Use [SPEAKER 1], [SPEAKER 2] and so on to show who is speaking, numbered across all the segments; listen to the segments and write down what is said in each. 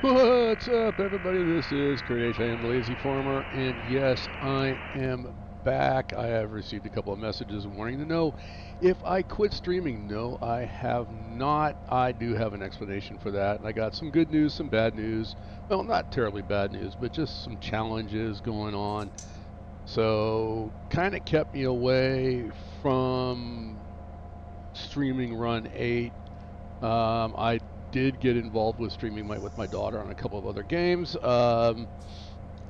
[SPEAKER 1] What's up, everybody? This is Kurt H. I am the Lazy Farmer, and yes, I am back. I have received a couple of messages wanting to know if I quit streaming. No, I have not. I do have an explanation for that, and I got some good news, some bad news. Well, not terribly bad news, but just some challenges going on. So, kind of kept me away from streaming Run 8. I did get involved with streaming with my daughter on a couple of other games,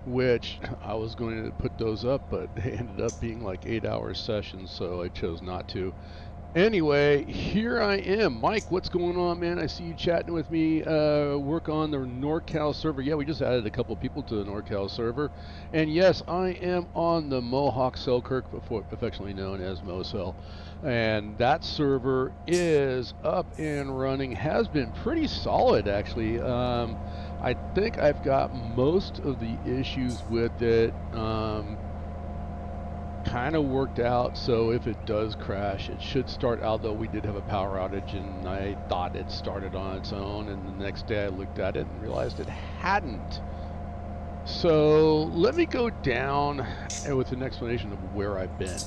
[SPEAKER 1] which I was going to put those up, but they ended up being like 8-hour sessions, so I chose not to. Anyway, here I am. Mike, what's going on, man? I see you chatting with me. Work on the NorCal server. Yeah, we just added a couple people to the NorCal server. And yes, I am on the Mohawk Selkirk, affectionately known as MoCell. And that server is up and running, has been pretty solid, actually. I think I've got most of the issues with it kind of worked out, so if it does crash, it should start. Although we did have a power outage and I thought it started on its own, and the next day I looked at it and realized it hadn't. So let me go down with an explanation of where I've been.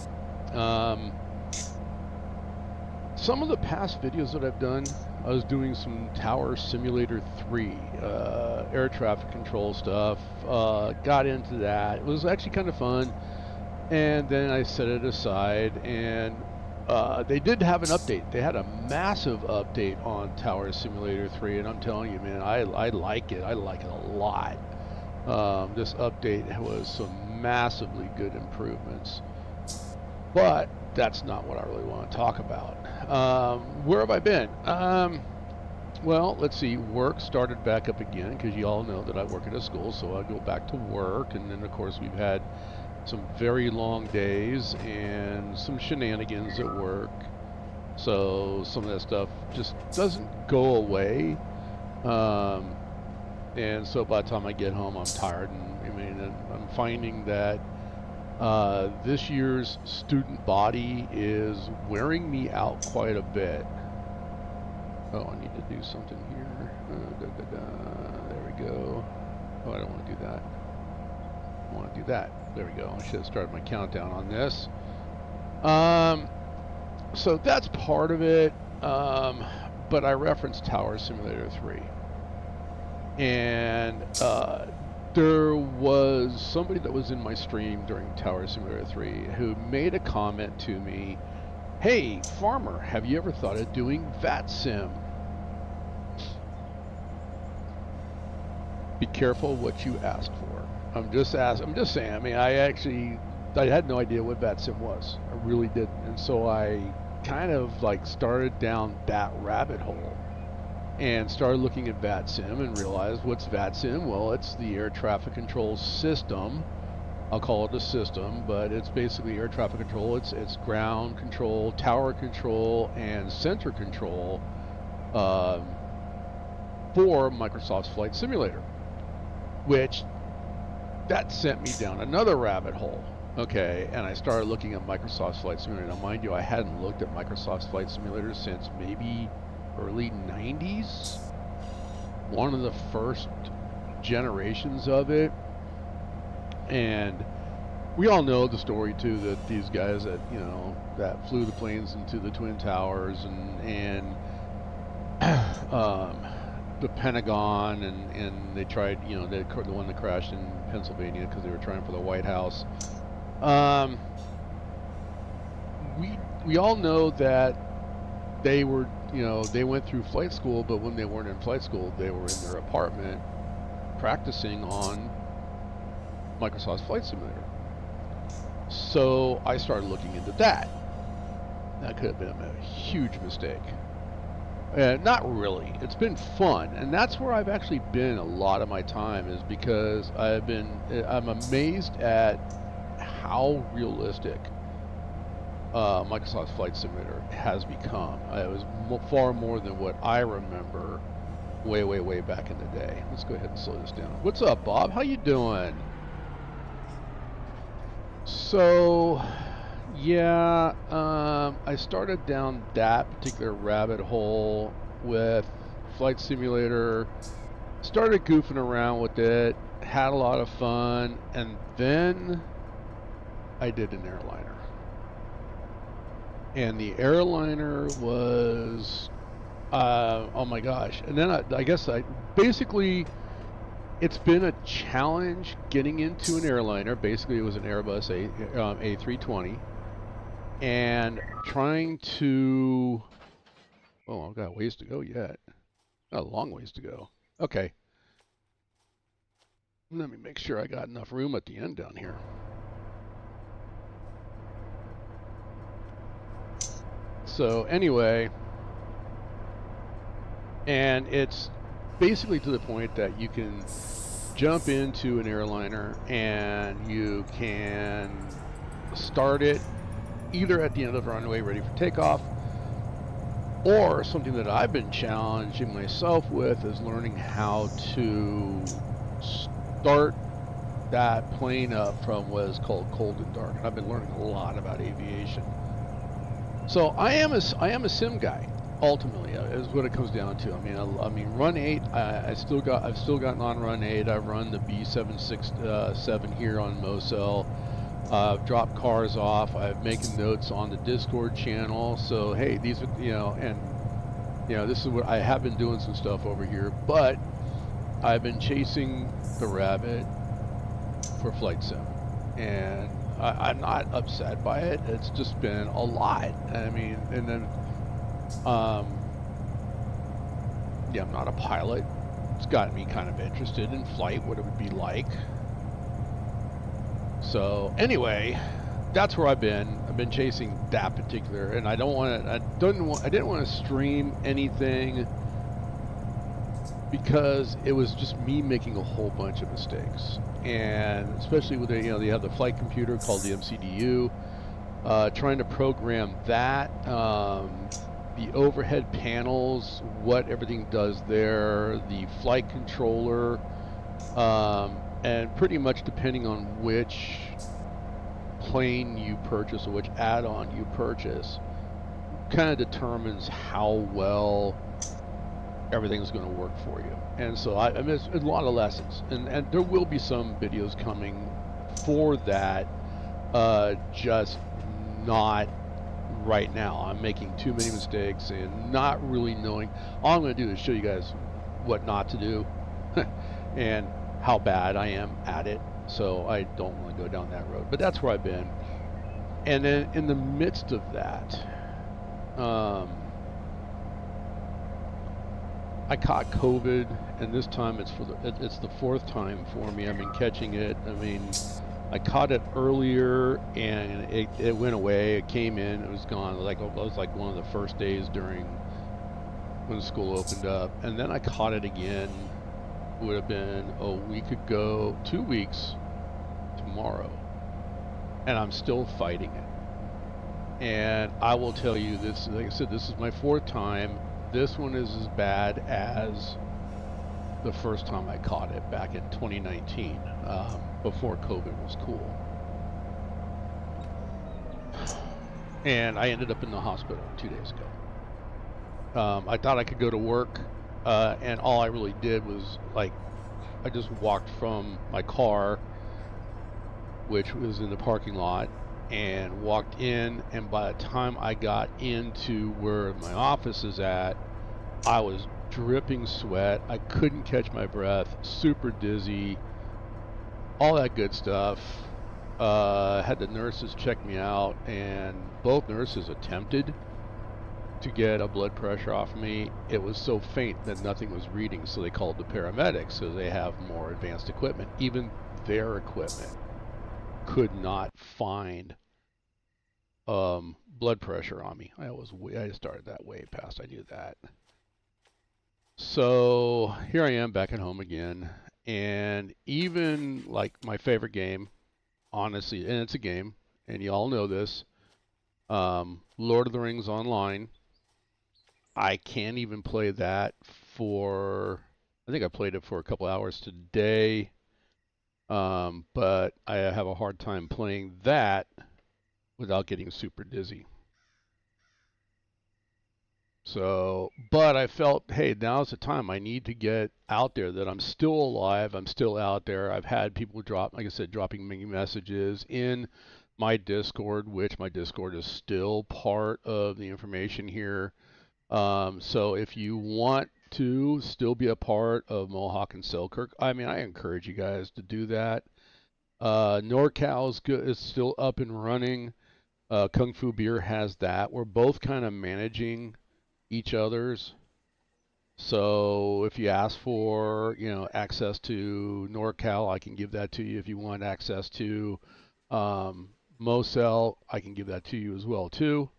[SPEAKER 1] Some of the past videos that I've done, I was doing some Tower Simulator 3 air traffic control stuff. Got into that. It was actually kind of fun. And then I set it aside, and they did have an update. They had a massive update on Tower Simulator 3, and I'm telling you, man, I like it. I like it a lot. This update was some massively good improvements. But that's not what I really want to talk about. Where have I been? Well, let's see. Work started back up again, because you all know that I work at a school, so I go back to work. And then, of course, we've had some very long days and some shenanigans at work, so some of that stuff just doesn't go away, and so by the time I get home I'm tired, and I'm finding that this year's student body is wearing me out quite a bit. Oh, I need to do something here. There we go. Oh, I don't want to do that. I want to do that. There we go. I should have started my countdown on this. So that's part of it. But I referenced Tower Simulator 3. And there was somebody that was in my stream during Tower Simulator 3 who made a comment to me, "Hey, Farmer, have you ever thought of doing VATSIM?" Be careful what you ask for. I'm just saying. I mean, I had no idea what VATSIM was. I really didn't. And so I kind of like started down that rabbit hole and started looking at VATSIM and realized, what's VATSIM? Well, it's the air traffic control system. I'll call it a system, but it's basically air traffic control. It's ground control, tower control, and center control for Microsoft's Flight Simulator, which that sent me down another rabbit hole. Okay, and I started looking at Microsoft's Flight Simulator. Now, mind you, I hadn't looked at Microsoft's Flight Simulator since maybe early 90s. One of the first generations of it. And we all know the story, too, that these guys that, that flew the planes into the Twin Towers and the Pentagon, and they tried, the one that crashed in Pennsylvania because they were trying for the White House. We all know that they were, they went through flight school, but when they weren't in flight school, they were in their apartment practicing on Microsoft's Flight Simulator. So I started looking into that. That could have been a huge mistake. Not really. It's been fun, and that's where I've actually been a lot of my time, is because I'm amazed at how realistic Microsoft's Flight Simulator has become. It was far more than what I remember way back in the day. Let's go ahead and slow this down. What's up, Bob? How you doing? So, yeah, I started down that particular rabbit hole with Flight Simulator started goofing around with it, had a lot of fun, and then I did an airliner. And the airliner was, oh my gosh. And then I guess basically, it's been a challenge getting into an airliner. Basically, it was an Airbus A320. And trying to, oh, I've got ways to go yet. Got a long ways to go. Okay. Let me make sure I got enough room at the end down here. So anyway, and it's basically to the point that you can jump into an airliner and you can start it either at the end of the runway ready for takeoff, or something that I've been challenging myself with is learning how to start that plane up from what is called cold and dark. And I've been learning a lot about aviation. So I am a sim guy. Ultimately, is what it comes down to. I mean, Run8. I've still gotten on Run8. I've run the B767 here on Mosel. I've dropped cars off. I've making notes on the Discord channel. So hey, these are this is what I have been doing some stuff over here. But I've been chasing the rabbit for flight sim, and I'm not upset by it. It's just been a lot. I mean, and then. Yeah, I'm not a pilot. It's gotten me kind of interested in flight, what it would be like. So anyway, that's where I've been. I've been chasing that particular, and I didn't want to stream anything because it was just me making a whole bunch of mistakes, and especially with they have the flight computer called the MCDU, trying to program that. The overhead panels, what everything does there, the flight controller, and pretty much depending on which plane you purchase or which add-on you purchase, kind of determines how well everything's going to work for you. And so I mean, it's a lot of lessons, and there will be some videos coming for that, just not right now. I'm making too many mistakes and not really knowing. All I'm going to do is show you guys what not to do and how bad I am at it. So I don't want to go down that road. But that's where I've been. And then in the midst of that, I caught COVID, and this time it's the fourth time for me. I've been catching it. I mean, I caught it earlier and it went away. It came in, it was gone. It was like one of the first days during when school opened up. And then I caught it again. It would have been a week ago, 2 weeks tomorrow. And I'm still fighting it. And I will tell you this, like I said, this is my fourth time. This one is as bad as the first time I caught it back in 2019, before COVID was cool. And I ended up in the hospital 2 days ago. I thought I could go to work, and all I really did was, I just walked from my car, which was in the parking lot, and walked in, and by the time I got into where my office is at, I was dripping sweat. I couldn't catch my breath, super dizzy, all that good stuff. Had the nurses check me out, and both nurses attempted to get a blood pressure off me. It was so faint that nothing was reading, so they called the paramedics, so they have more advanced equipment. Even their equipment could not find blood pressure on me. I started that way past I knew that. So here I am back at home again, and even like my favorite game, honestly, and it's a game, and you all know this, Lord of the Rings Online. I can't even play that for, I think I played it for a couple hours today, but I have a hard time playing that without getting super dizzy. So, but I felt, hey, now's the time. I need to get out there that I'm still alive. I'm still out there. I've had people drop, like I said, dropping me messages in my Discord, which my Discord is still part of the information here. So if you want to still be a part of Mohawk and Selkirk, I mean, I encourage you guys to do that. NorCal is still up and running. Kung Fu Beer has that. We're both kind of managing each other's. So if you ask for, access to NorCal, I can give that to you. If you want access to Mosel, I can give that to you as well too.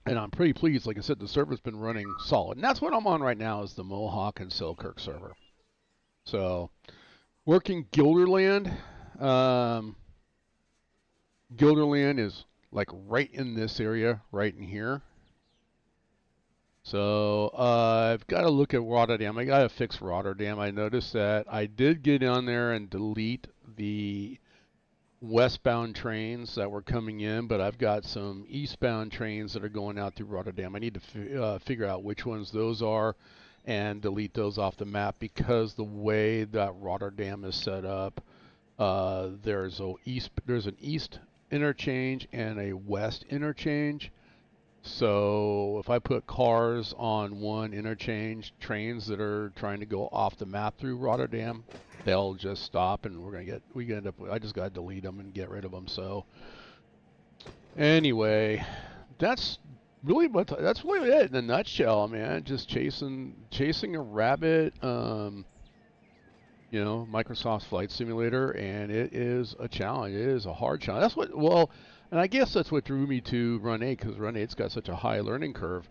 [SPEAKER 1] And I'm pretty pleased. Like I said, the server's been running solid. And that's what I'm on right now is the Mohawk and Selkirk server. So working Guilderland. Guilderland is like right in this area, right in here. So I've got to look at Rotterdam. I got to fix Rotterdam. I noticed that I did get on there and delete the westbound trains that were coming in, but I've got some eastbound trains that are going out through Rotterdam. I need to figure out which ones those are and delete those off the map because the way that Rotterdam is set up, there's an east interchange and a west interchange. So if I put cars on one interchange, trains that are trying to go off the map through Rotterdam, they'll just stop, and we end up. I just got to delete them and get rid of them. So anyway, that's that's really it in a nutshell, man. Just chasing a rabbit. Microsoft's Flight Simulator, and it is a challenge. It is a hard challenge. And I guess that's what drew me to Run8, because Run8's got such a high learning curve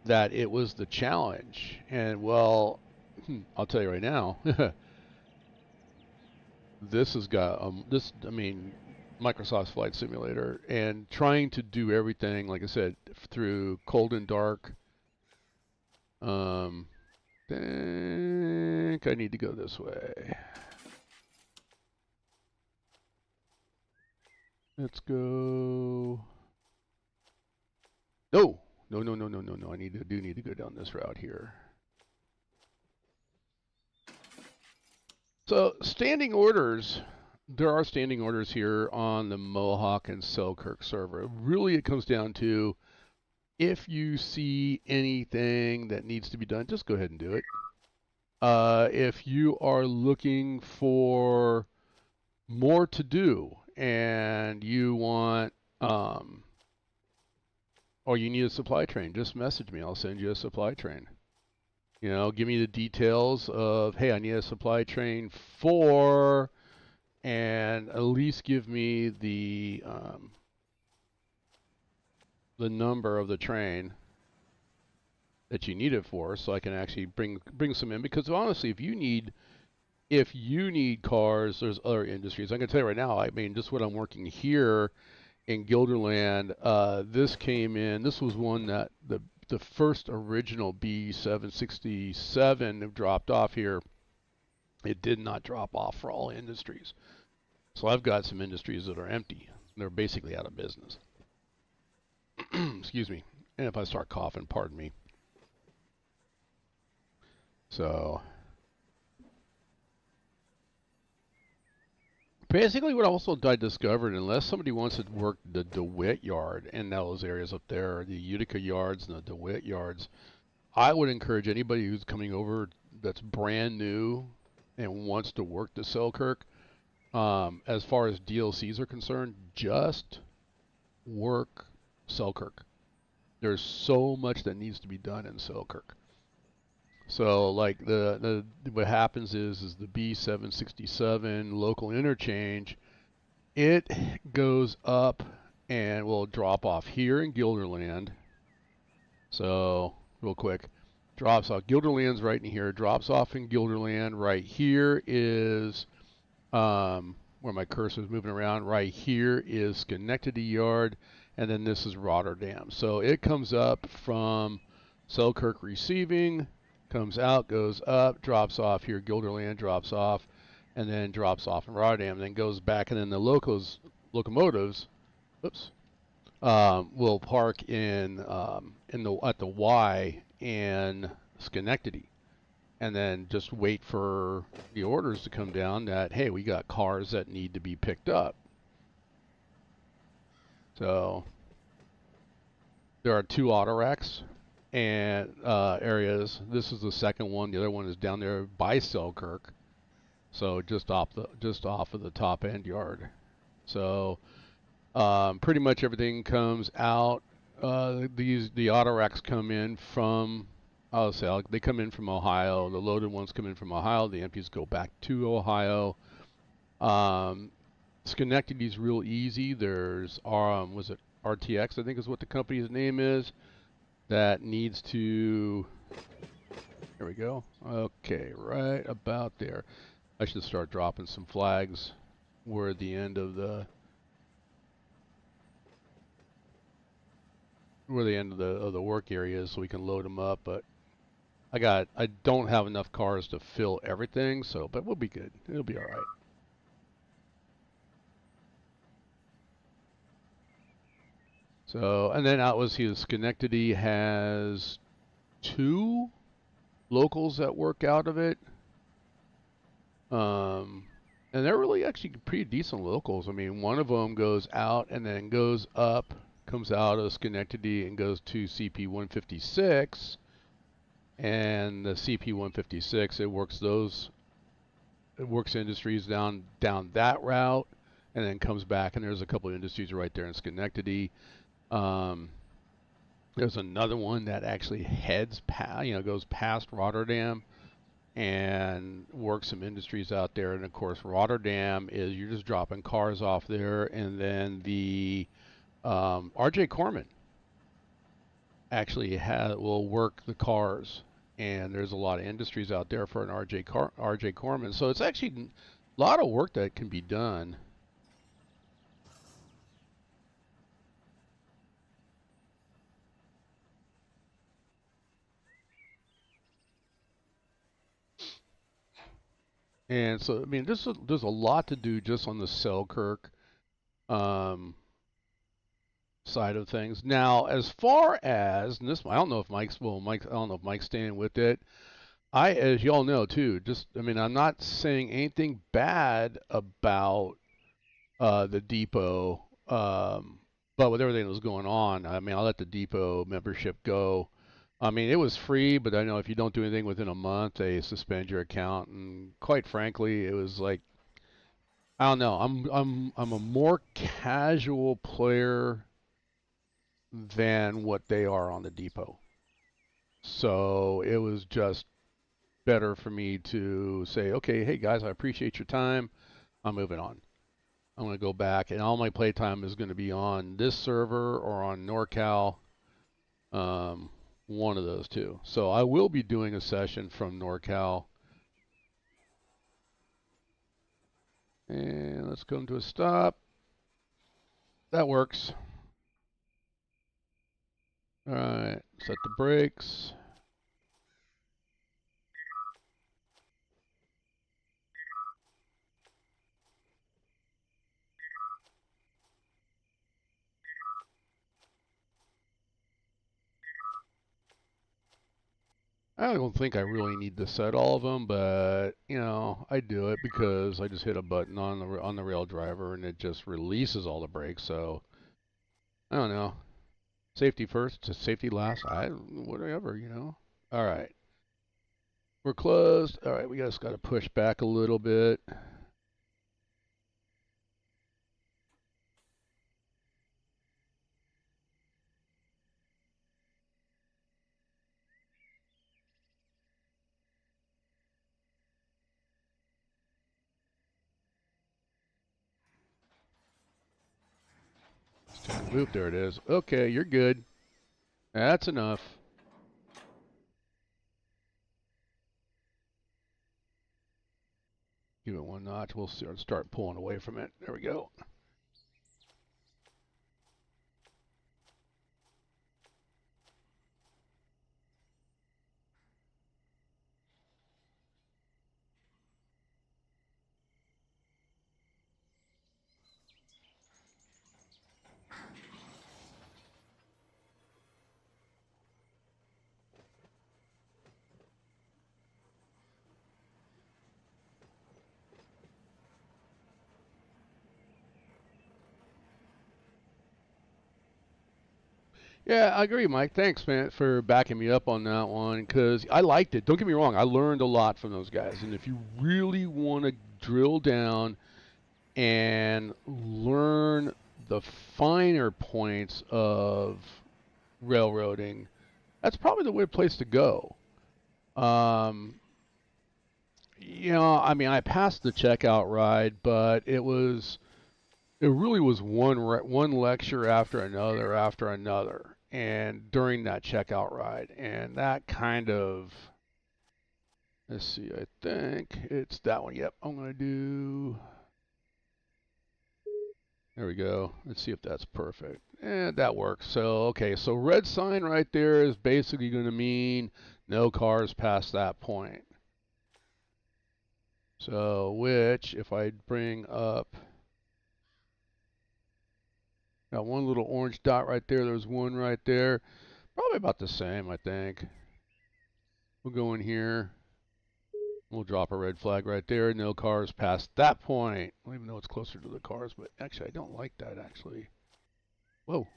[SPEAKER 1] that it was the challenge. And well, I'll tell you right now, this has got Microsoft's Flight Simulator, and trying to do everything, like I said, through cold and dark. Think I need to go this way. Let's go. No. No. I do need to go down this route here. So standing orders. There are standing orders here on the Mohawk and Selkirk server. Really, it comes down to if you see anything that needs to be done, just go ahead and do it. If you are looking for more to do and you want or you need a supply train, just message me. I'll send you a supply train. Give me the details of, hey, I need a supply train for, and at least give me the number of the train that you need it for, so I can actually bring some in. Because honestly, if you need cars, there's other industries. I can tell you right now, I mean, just what I'm working here in Guilderland, this came in. This was one that the first original B767 dropped off here. It did not drop off for all industries. So I've got some industries that are empty. They're basically out of business. Excuse me. And if I start coughing, pardon me. So basically what also I discovered, unless somebody wants to work the DeWitt yard in those areas up there, the Utica yards and the DeWitt yards, I would encourage anybody who's coming over that's brand new and wants to work the Selkirk, as far as DLCs are concerned, just work Selkirk. There's so much that needs to be done in Selkirk. So like what happens is the B767 local interchange, it goes up and will drop off here in Guilderland. So real quick, drops off. Guilderland's right in here. Drops off in Guilderland. Right here is where my cursor is moving around. Right here is Schenectady Yard, and then this is Rotterdam. So it comes up from Selkirk receiving, comes out, goes up, drops off here. Guilderland drops off, and then drops off in Rotterdam, and then goes back, and then the locomotives, oops, will park in the at the Y in Schenectady, and then just wait for the orders to come down that, hey, we got cars that need to be picked up. So there are 2 auto racks and areas. This is the second one. The other one is down there by Selkirk, so just off of the top end yard. So pretty much everything comes out. The auto racks come in from, I'll say, they come in from Ohio. The loaded ones come in from Ohio. The empties go back to Ohio. Schenectady's real easy. There's was it RTX, I think is what the company's name is, that needs to, there we go. Okay, right about there. I should start dropping some flags where the end of the work area is, so we can load them up. But I don't have enough cars to fill everything, so, but we'll be good. It'll be all right. So, and then out was here, Schenectady has 2 locals that work out of it. And they're really actually pretty decent locals. I mean, one of them goes out and then goes up, comes out of Schenectady and goes to CP 156. And the CP 156, it works industries down that route, and then comes back. And there's a couple of industries right there in Schenectady. There's another one that actually heads goes past Rotterdam and works some industries out there. And of course, Rotterdam is, you're just dropping cars off there, and then the RJ Corman actually will work the cars, and there's a lot of industries out there for an RJ Corman. So it's actually a lot of work that can be done. And so, I mean, there's a lot to do just on the Selkirk side of things. Now, as far as, and this, I don't know if I don't know if Mike's staying with it. As y'all know too, I mean, I'm not saying anything bad about the depot, but with everything that was going on, I mean, I'll let the depot membership go. I mean, it was free, but I know if you don't do anything within a month, they suspend your account. And quite frankly, it was like, I don't know. I'm a more casual player than what they are on the depot. So it was just better for me to say, okay, hey guys, I appreciate your time. I'm moving on. I'm going to go back, and all my playtime is going to be on this server or on NorCal, one of those two. So I will be doing a session from NorCal. And let's come to a stop. That works. All right, set the brakes. I don't think I really need to set all of them, but you know, I do it because I just hit a button on the rail driver and it just releases all the brakes. So I don't know. Safety first, safety last. Whatever, you know. All right, we're closed. All right, we just got to push back a little bit. Oop, there it is. Okay, you're good. That's enough. Give it one notch. We'll start pulling away from it. There we go. Yeah, I agree, Mike. Thanks, man, for backing me up on that one because I liked it. Don't get me wrong, I learned a lot from those guys. And if you really want to drill down and learn the finer points of railroading, that's probably the way place to go. Um, I mean, I passed the checkout ride, but it really was one lecture after another, and during that checkout ride, and that kind of, let's see, I think it's that one. Yep, I'm gonna do. There we go. Let's see if that's perfect. And that works. So okay, so red sign right there is basically going to mean no cars past that point. So which, if I bring up. Got one little orange dot right there. There's one right there. Probably about the same, I think. We'll go in here. We'll drop a red flag right there. No cars past that point. I don't even know it's closer to the cars, but actually I don't like that, actually. Whoa.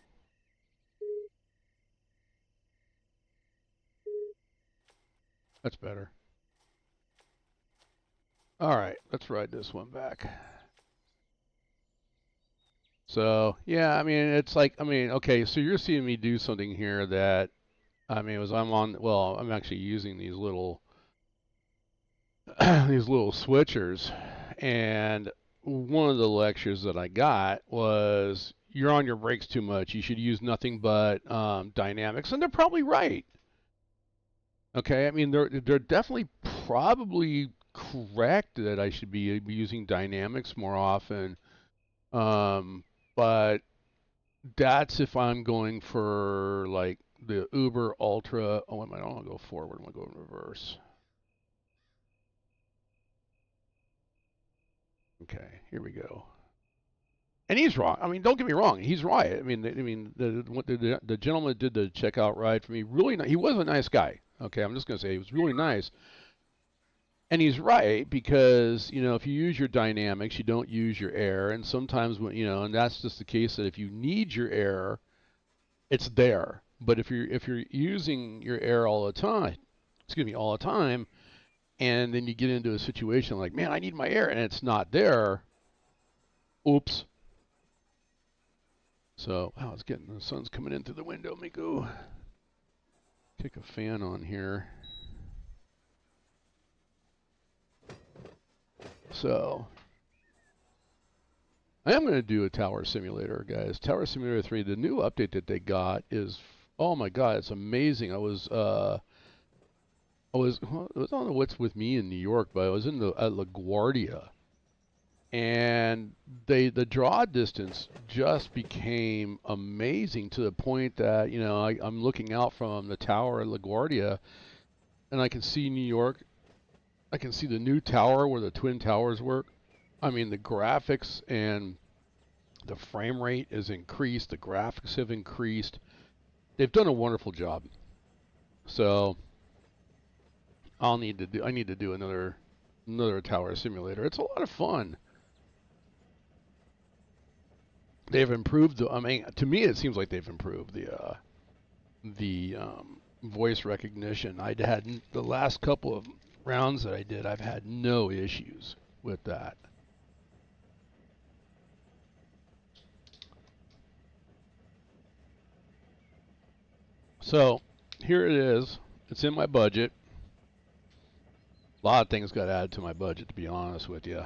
[SPEAKER 1] That's better. All right, let's ride this one back. So, yeah, I mean, it's like, I mean, okay, so you're seeing me do something here that, I mean, I'm actually using these little these little switchers, and one of the lectures that I got was you're on your brakes too much. You should use nothing but dynamics, and they're probably right. Okay, I mean they're definitely probably correct that I should be using dynamics more often, but that's if I'm going for like the Uber Ultra. Oh, wait a minute, I don't want to go forward. I want to go in reverse. Okay, here we go. And he's wrong. I mean, don't get me wrong. He's right. The gentleman that did the checkout ride for me, really, he was a nice guy. Okay, I'm just gonna say he was really nice. And he's right because if you use your dynamics, you don't use your air, and sometimes and that's just the case that if you need your air, it's there. But if you're using your air all the time, all the time, and then you get into a situation like, man, I need my air, and it's not there. Oops. So, wow, it's getting, the sun's coming in through the window. Let me go kick a fan on here. So, I am going to do a tower simulator, guys. Tower Simulator 3, the new update that they got is, oh my God, it's amazing. I was on the What's With Me in New York, but I was at LaGuardia. And the draw distance just became amazing to the point that I'm looking out from the tower at LaGuardia, and I can see New York. I can see the new tower where the twin towers work. I mean, the graphics and the frame rate is increased. The graphics have increased. They've done a wonderful job. So I need to do another tower simulator. It's a lot of fun. They've improved. I mean, to me, it seems like they've improved the voice recognition. I'd had the last couple of rounds that I did. I've had no issues with that. So here it is. It's in my budget. A lot of things got added to my budget, to be honest with you.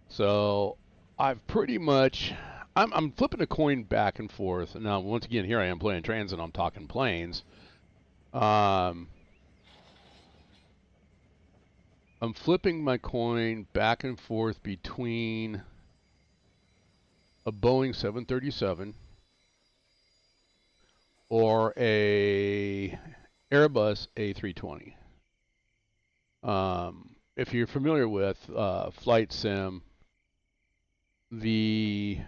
[SPEAKER 1] So I've pretty much, I'm flipping a coin back and forth. Now, once again, here I am playing trains and I'm talking planes. I'm flipping my coin back and forth between a Boeing 737 or a Airbus A320. If you're familiar with flight sim, the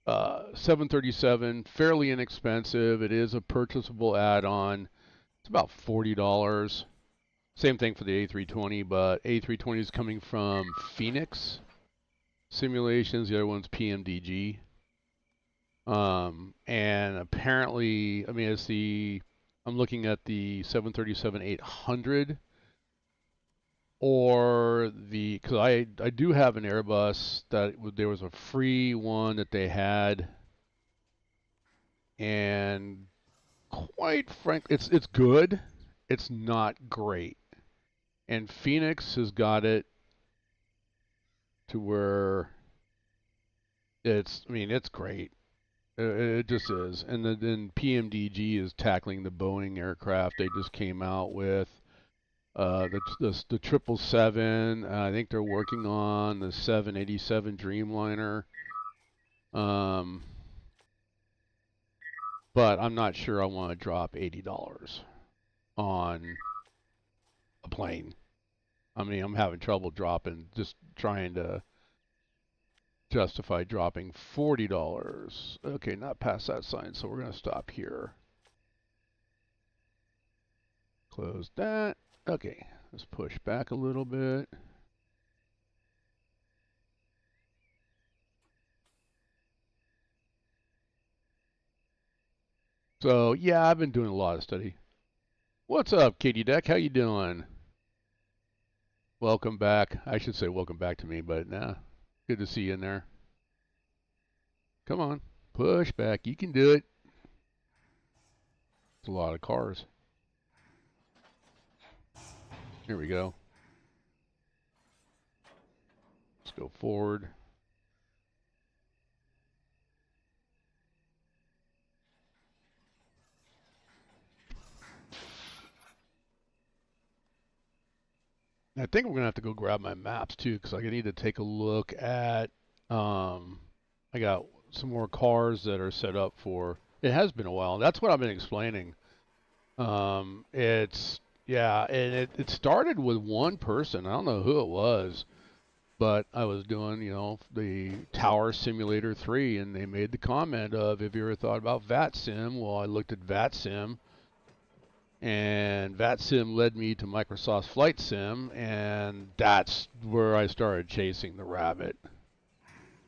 [SPEAKER 1] 737, fairly inexpensive. It is a purchasable add-on. It's about $40. Same thing for the A320, but A320 is coming from Phoenix Simulations. The other one's PMDG. And apparently, I mean, I'm looking at the 737-800 or because I do have an Airbus there was a free one that they had, and quite frankly, it's good. It's not great. And Phoenix has got it to where I mean, it's great. It just is. And then PMDG is tackling the Boeing aircraft they just came out with. The 777. I think they're working on the 787 Dreamliner. But I'm not sure I want to drop $80 on a plane. I mean, I'm having trouble trying to justify dropping $40. Okay, not past that sign, so we're going to stop here. Close that. Okay, let's push back a little bit. So, yeah, I've been doing a lot of study. What's up, Katie Deck? How you doing? Welcome back. I should say welcome back to me, but nah. Good to see you in there. Come on. Push back. You can do it. It's a lot of cars. Here we go. Let's go forward. I think we're going to have to go grab my maps too, because I need to take a look at, I got some more cars that are set up for, it has been a while. That's what I've been explaining. Yeah, and it started with one person. I don't know who it was, but I was doing, the Tower Simulator 3, and they made the comment of, have you ever thought about VATSIM? Well, I looked at VATSIM, and VATSIM led me to Microsoft's Flight Sim, and that's where I started chasing the rabbit.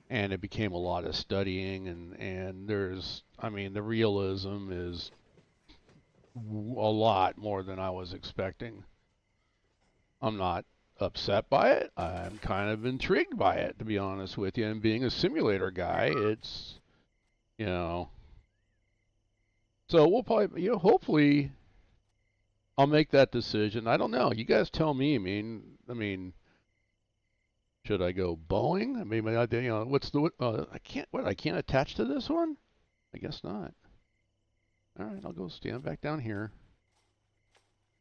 [SPEAKER 1] And it became a lot of studying, and the realism is a lot more than I was expecting. I'm not upset by it. I'm kind of intrigued by it, to be honest with you. And being a simulator guy, it's, so we'll probably, hopefully I'll make that decision. I don't know. You guys tell me. I mean, should I go Boeing? I mean, what's I can't attach to this one? I guess not. All right, I'll go stand back down here.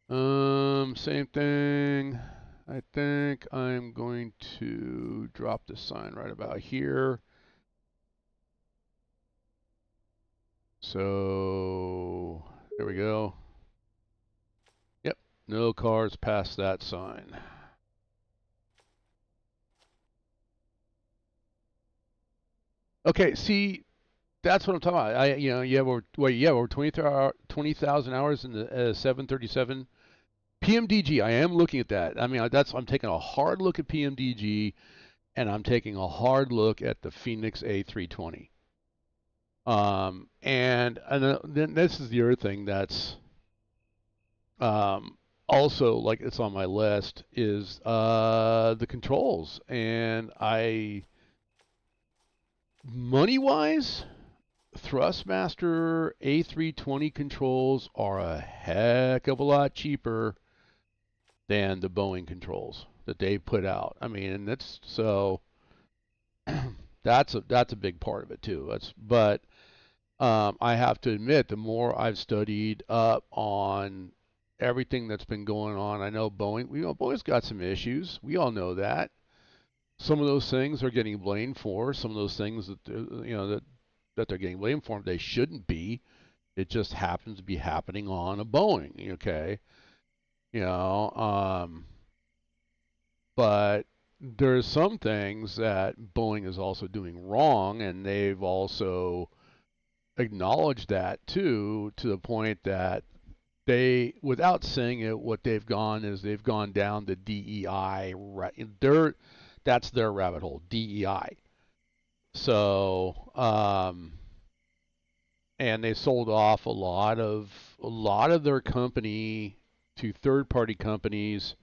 [SPEAKER 1] Same thing. I think I'm going to drop the sign right about here. So, there we go. Yep, no cars past that sign. Okay, see, that's what I'm talking about. You have over 20,000 hours in the 737 PMDG. I am looking at that. I mean, I'm taking a hard look at PMDG, and I'm taking a hard look at the Phoenix A320. And then this is the other thing that's also, like, it's on my list, is the controls. And money-wise, Thrustmaster A320 controls are a heck of a lot cheaper than the Boeing controls that they put out. I mean, and that's a big part of it too. But I have to admit, the more I've studied up on everything that's been going on, I know Boeing's got some issues. We all know that. Some of those things are getting blamed for. Some of those things that they're getting blamed for, they shouldn't be. It just happens to be happening on a Boeing. Okay, but there's some things that Boeing is also doing wrong, and they've also acknowledged that too, to the point that without saying it, what they've gone down the DEI. That's their rabbit hole, DEI. So, and they sold off a lot of their company to third-party companies,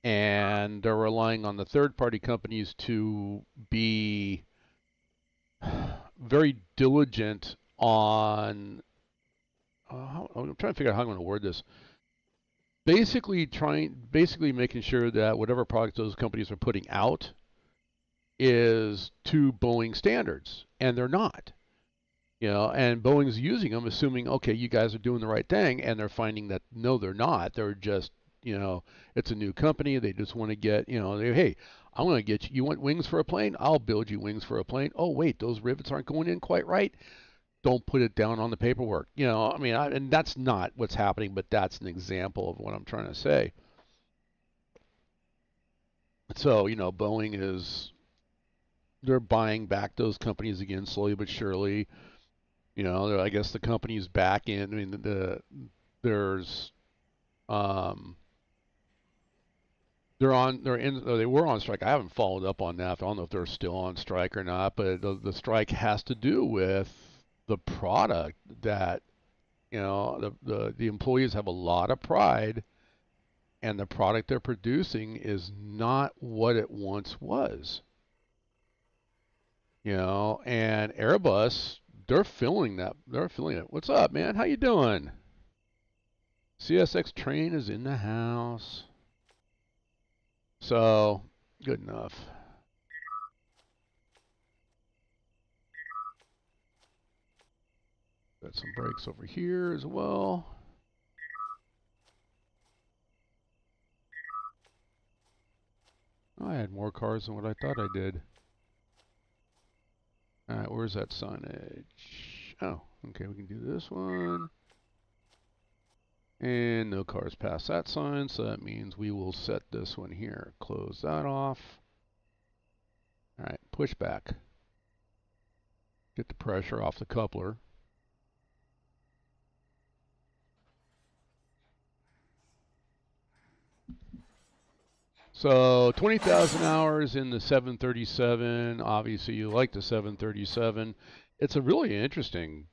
[SPEAKER 1] and they're relying on the third-party companies to be very diligent on. I'm trying to figure out how I'm going to word this. Basically making sure that whatever product those companies are putting out is to Boeing standards, and they're not. And Boeing's using them, assuming, okay, you guys are doing the right thing, and they're finding that no, they're not. They're just, it's a new company. They just want to get, hey, I'm going to get you. You want wings for a plane? I'll build you wings for a plane. Oh, wait, those rivets aren't going in quite right. Don't put it down on the paperwork. And that's not what's happening, but that's an example of what I'm trying to say. So, Boeing they're buying back those companies again slowly but surely. I guess the company's back in. I mean, there's they were on strike. I haven't followed up on that. I don't know if they're still on strike or not, but the strike has to do with the product that the employees have a lot of pride, and the product they're producing is not what it once was. And Airbus, they're feeling that. They're feeling it. What's up, man? How you doing? CSX train is in the house. So, good enough. Got some brakes over here as well. I had more cars than what I thought I did. Alright, where's that signage? Oh, okay, we can do this one. And no cars past that sign, so that means we will set this one here. Close that off. Alright, push back. Get the pressure off the coupler. So 20,000 hours in the 737. Obviously, you like the 737. It's a really interesting.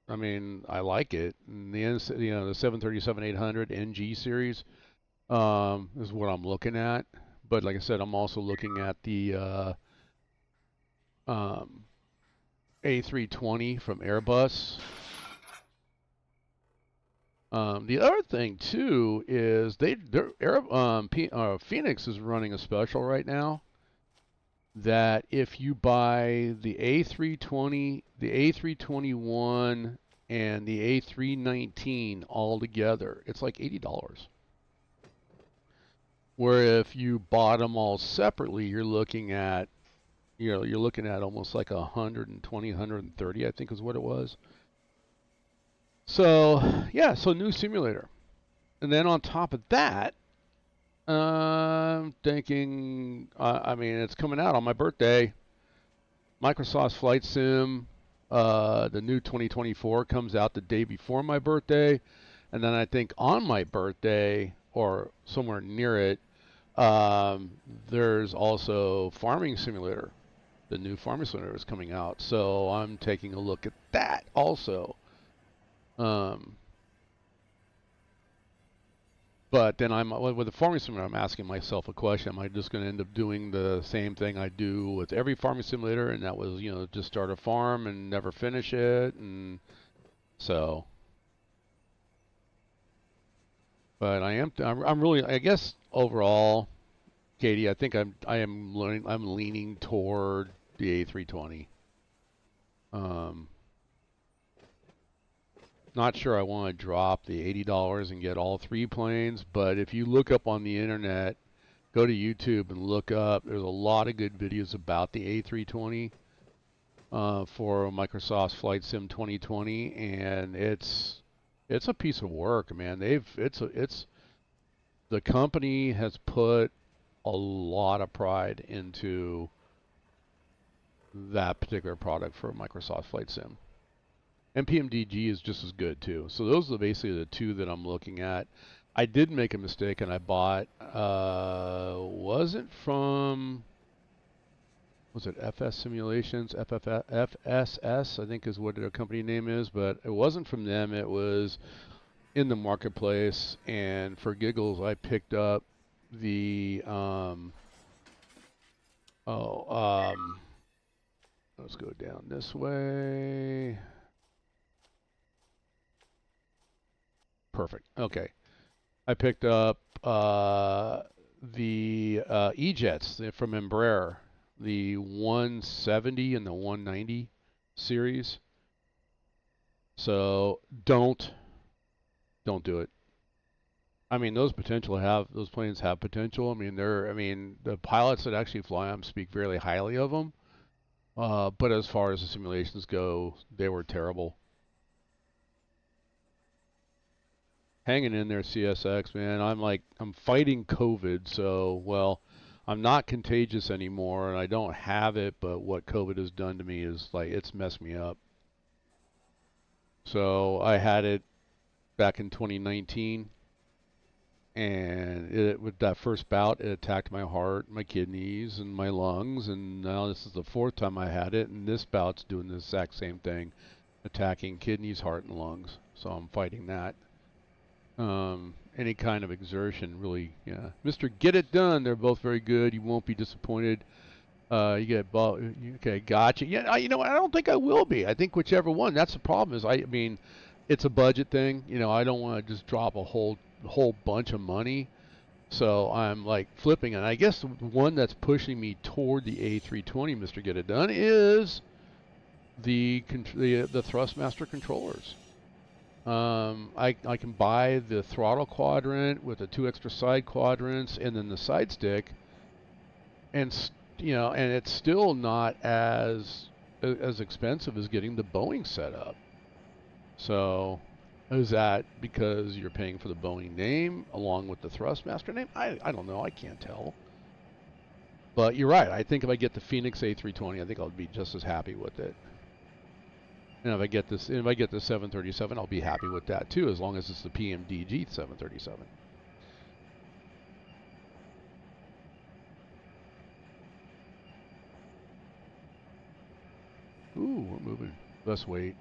[SPEAKER 1] I mean, I like it. And the 737-800 NG series is what I'm looking at. But like I said, I'm also looking at the A320 from Airbus. The other thing too is Phoenix is running a special right now that if you buy the A320, the A321, and the A319 all together, it's like $80. Where if you bought them all separately, you're looking at almost like 120, 130, I think is what it was. So, yeah, so new simulator. And then on top of that, I'm thinking, I mean, it's coming out on my birthday. Microsoft's Flight Sim, the new 2024 comes out the day before my birthday. And then I think on my birthday, or somewhere near it, there's also Farming Simulator. The new Farming Simulator is coming out. So I'm taking a look at that also. But then with the farming simulator, I'm asking myself a question: am I just going to end up doing the same thing I do with every farming simulator, and that was, just start a farm and never finish it, and so. But I'm really, I guess overall, Katie, I think I'm leaning toward the A320. Not sure I want to drop the $80 and get all three planes, but if you look up on the internet, go to YouTube and look up, there's a lot of good videos about the A320 for Microsoft's Flight Sim 2020, and it's a piece of work, man. The company has put a lot of pride into that particular product for Microsoft Flight Sim. And PMDG is just as good too. So those are basically the two that I'm looking at. I did make a mistake and I bought, wasn't from was it FS Simulations, FSS, I think is what their company name is, but it wasn't from them. It was in the marketplace, and for giggles, I picked up the oh let's go down this way. Perfect. Okay, I picked up the E-Jets from Embraer, the 170 and the 190 series. So don't do it. I mean, those planes have potential. I mean, the pilots that actually fly them speak very highly of them. But as far as the simulations go, they were terrible. Hanging in there, CSX, man. I'm fighting COVID, so, well, I'm not contagious anymore, and I don't have it, but what COVID has done to me is, like, it's messed me up. So I had it back in 2019, and with that first bout, it attacked my heart, my kidneys, and my lungs, and now this is the fourth time I had it, and this bout's doing the exact same thing, attacking kidneys, heart, and lungs. So I'm fighting that. Any kind of exertion, really, yeah. Mr. Get It Done, they're both very good. You won't be disappointed. You get okay, gotcha. Yeah, you know what? I don't think I will be. I think whichever one. That's the problem. I mean, it's a budget thing. You know, I don't want to just drop a whole bunch of money. So I'm like flipping, and I guess the one that's pushing me toward the A320, Mr. Get It Done, is the Thrustmaster controllers. I can buy the throttle quadrant with the 2 extra side quadrants and then the side stick, and and it's still not as expensive as getting the Boeing setup. So is that because you're paying for the Boeing name along with the Thrustmaster name? I don't know. I can't tell. But you're right. I think if I get the Phoenix A320, I think I'll be just as happy with it. And if I get the 737, I'll be happy with that too, as long as it's the PMDG 737. Ooh, we're moving. Let's wait.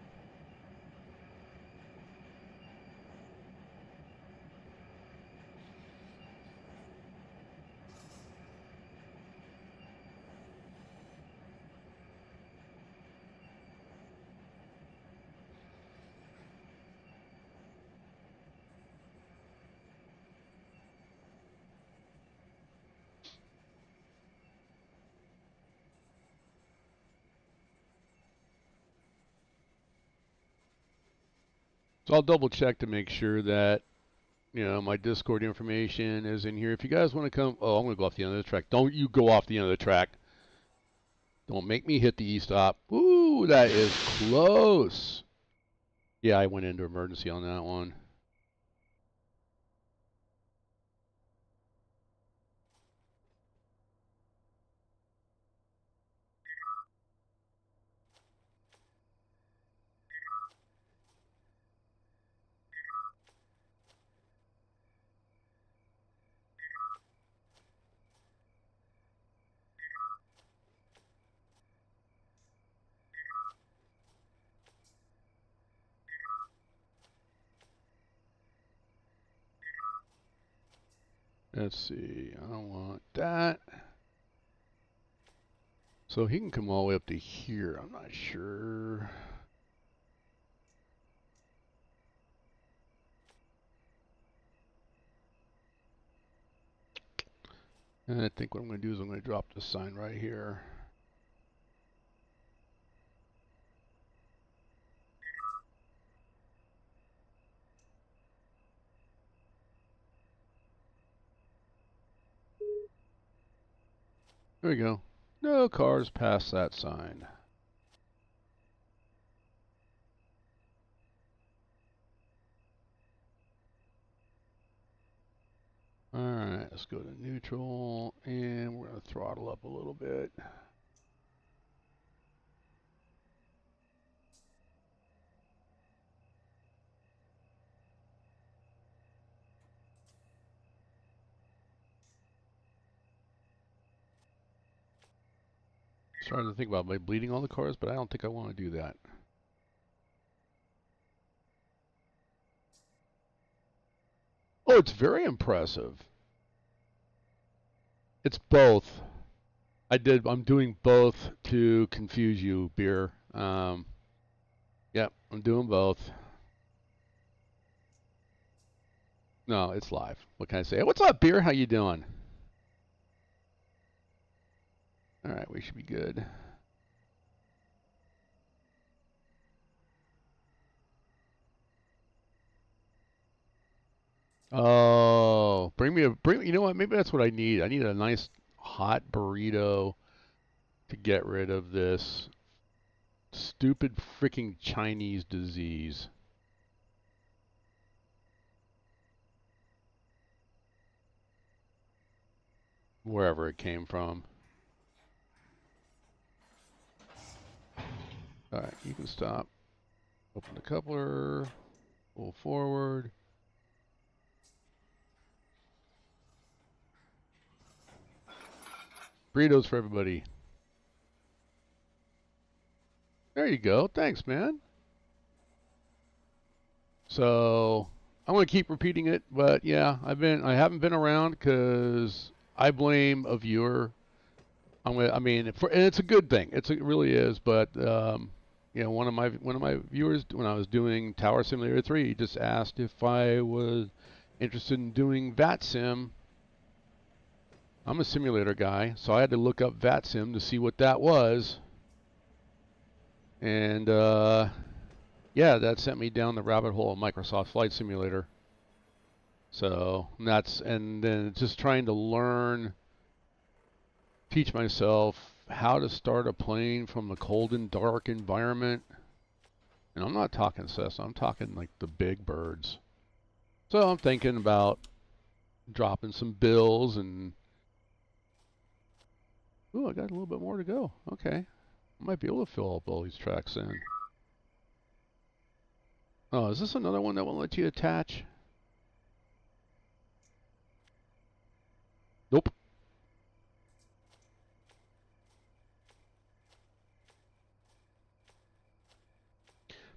[SPEAKER 1] So I'll double check to make sure that my Discord information is in here. If you guys want to come, oh, I'm going to go off the end of the track. Don't you go off the end of the track. Don't make me hit the E-stop. Ooh, that is close. Yeah, I went into emergency on that one. Let's see. I don't want that. So he can come all the way up to here. I'm not sure. And I think what I'm going to do is I'm going to drop the sign right here. There we go. No cars past that sign. Alright, let's go to neutral, and we're going to throttle up a little bit. trying to think about my bleeding all the cars, but I don't think I want to do that. Oh, it's very impressive. It's both. I'm doing both to confuse you, beer. Yep, I'm doing both. No, it's live. What can I say? What's up, beer? How you doing? All right, we should be good. Oh, you know what? Maybe that's what I need. I need a nice hot burrito to get rid of this stupid freaking Chinese disease. Wherever it came from. All right, you can stop. Open the coupler. Pull forward. Burritos for everybody. There you go. Thanks, man. So I'm gonna keep repeating it, but yeah, I haven't been around because I blame a viewer. And it's a good thing. It really is. But you know, one of my viewers, when I was doing Tower Simulator 3, he just asked if I was interested in doing VATSIM. I'm a simulator guy, so I had to look up VATSIM to see what that was. And yeah, that sent me down the rabbit hole of Microsoft Flight Simulator. So and then just trying to teach myself how to start a plane from a cold and dark environment. And I'm not talking Cessna, I'm talking like the big birds. So I'm thinking about dropping some bills and... Ooh, I got a little bit more to go. Okay. I might be able to fill up all these tracks in. Oh, is this another one that won't let you attach? Nope.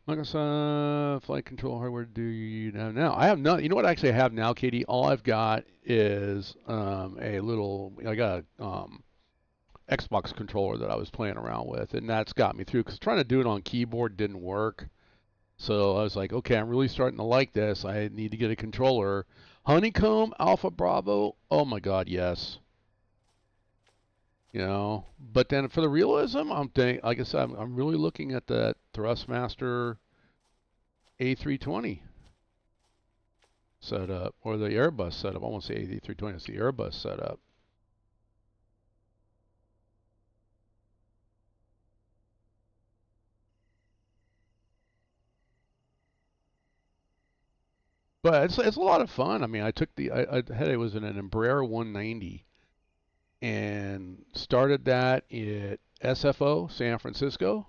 [SPEAKER 1] Microsoft flight control hardware do you have now? I have none. You know what actually I have now, Katie? All I've got is I got a Xbox controller that I was playing around with, and that's got me through, because trying to do it on keyboard didn't work. So I was like, okay, I'm really starting to like this. I need to get a controller. Honeycomb, Alpha Bravo, oh my God, yes. You know, but then for the realism, like I said, I'm really looking at that Thrustmaster A320 setup, or the Airbus setup. I won't say A320, it's the Airbus setup. But it's a lot of fun. I mean, it was in an Embraer 190, and started that at SFO, San Francisco,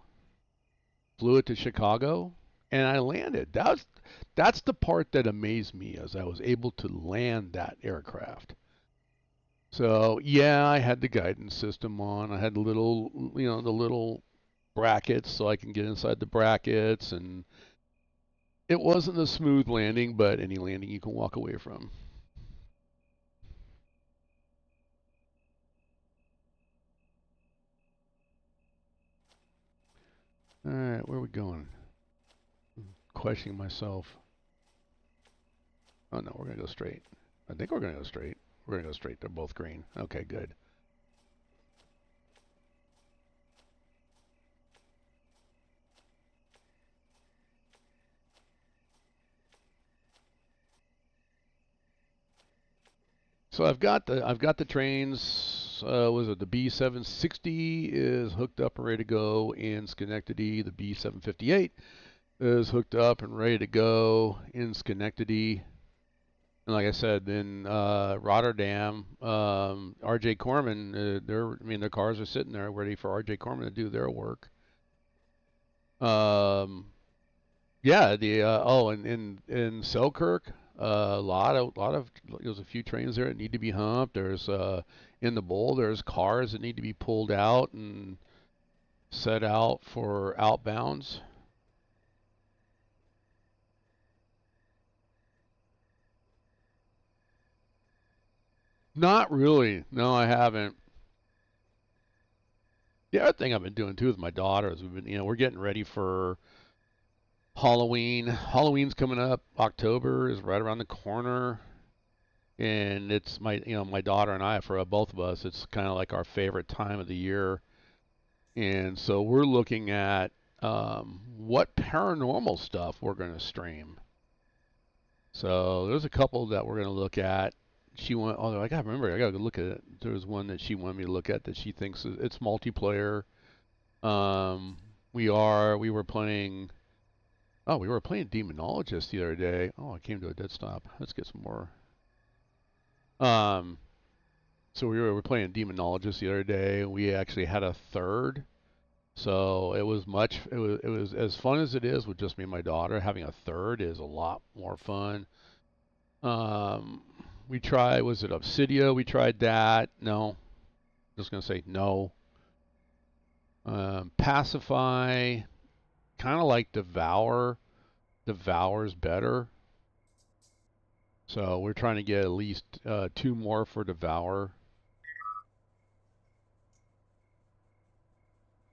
[SPEAKER 1] flew it to Chicago, and I landed. That's the part that amazed me, as I was able to land that aircraft. So yeah, I had the guidance system on. I had the little brackets so I can get inside the brackets, and it wasn't a smooth landing, but any landing you can walk away from. All right, where are we going? I'm questioning myself. Oh no, we're gonna go straight. I think we're gonna go straight. We're gonna go straight. They're both green. Okay, good. So I've got the trains. Was it the B760 is hooked up and ready to go in Schenectady. The B758 is hooked up and ready to go in Schenectady. And like I said, in Rotterdam, R.J. Corman, their cars are sitting there ready for R.J. Corman to do their work. Yeah, in Selkirk, a lot of there's a few trains there that need to be humped. There's in the bowl there's cars that need to be pulled out, and set out for outbounds. Not really. No, I haven't. The other thing I've been doing too with my daughter is we're getting ready for Halloween. Halloween's coming up. October is right around the corner. And it's my daughter and I, for both of us, it's kind of like our favorite time of the year. And so we're looking at what paranormal stuff we're going to stream. So there's a couple that we're going to look at. I got to remember, I got to look at it. There was one that she wanted me to look at that she thinks it's multiplayer. We were playing Demonologist the other day. Oh, I came to a dead stop. Let's get some more. So we were playing Demonologist the other day. We actually had a third. So it was as fun as it is with just me and my daughter. Having a third is a lot more fun. Was it Obsidia? We tried that. No. Just going to say no. Pacify, kind of like Devour. Devour's better. So we're trying to get at least 2 more for Devour.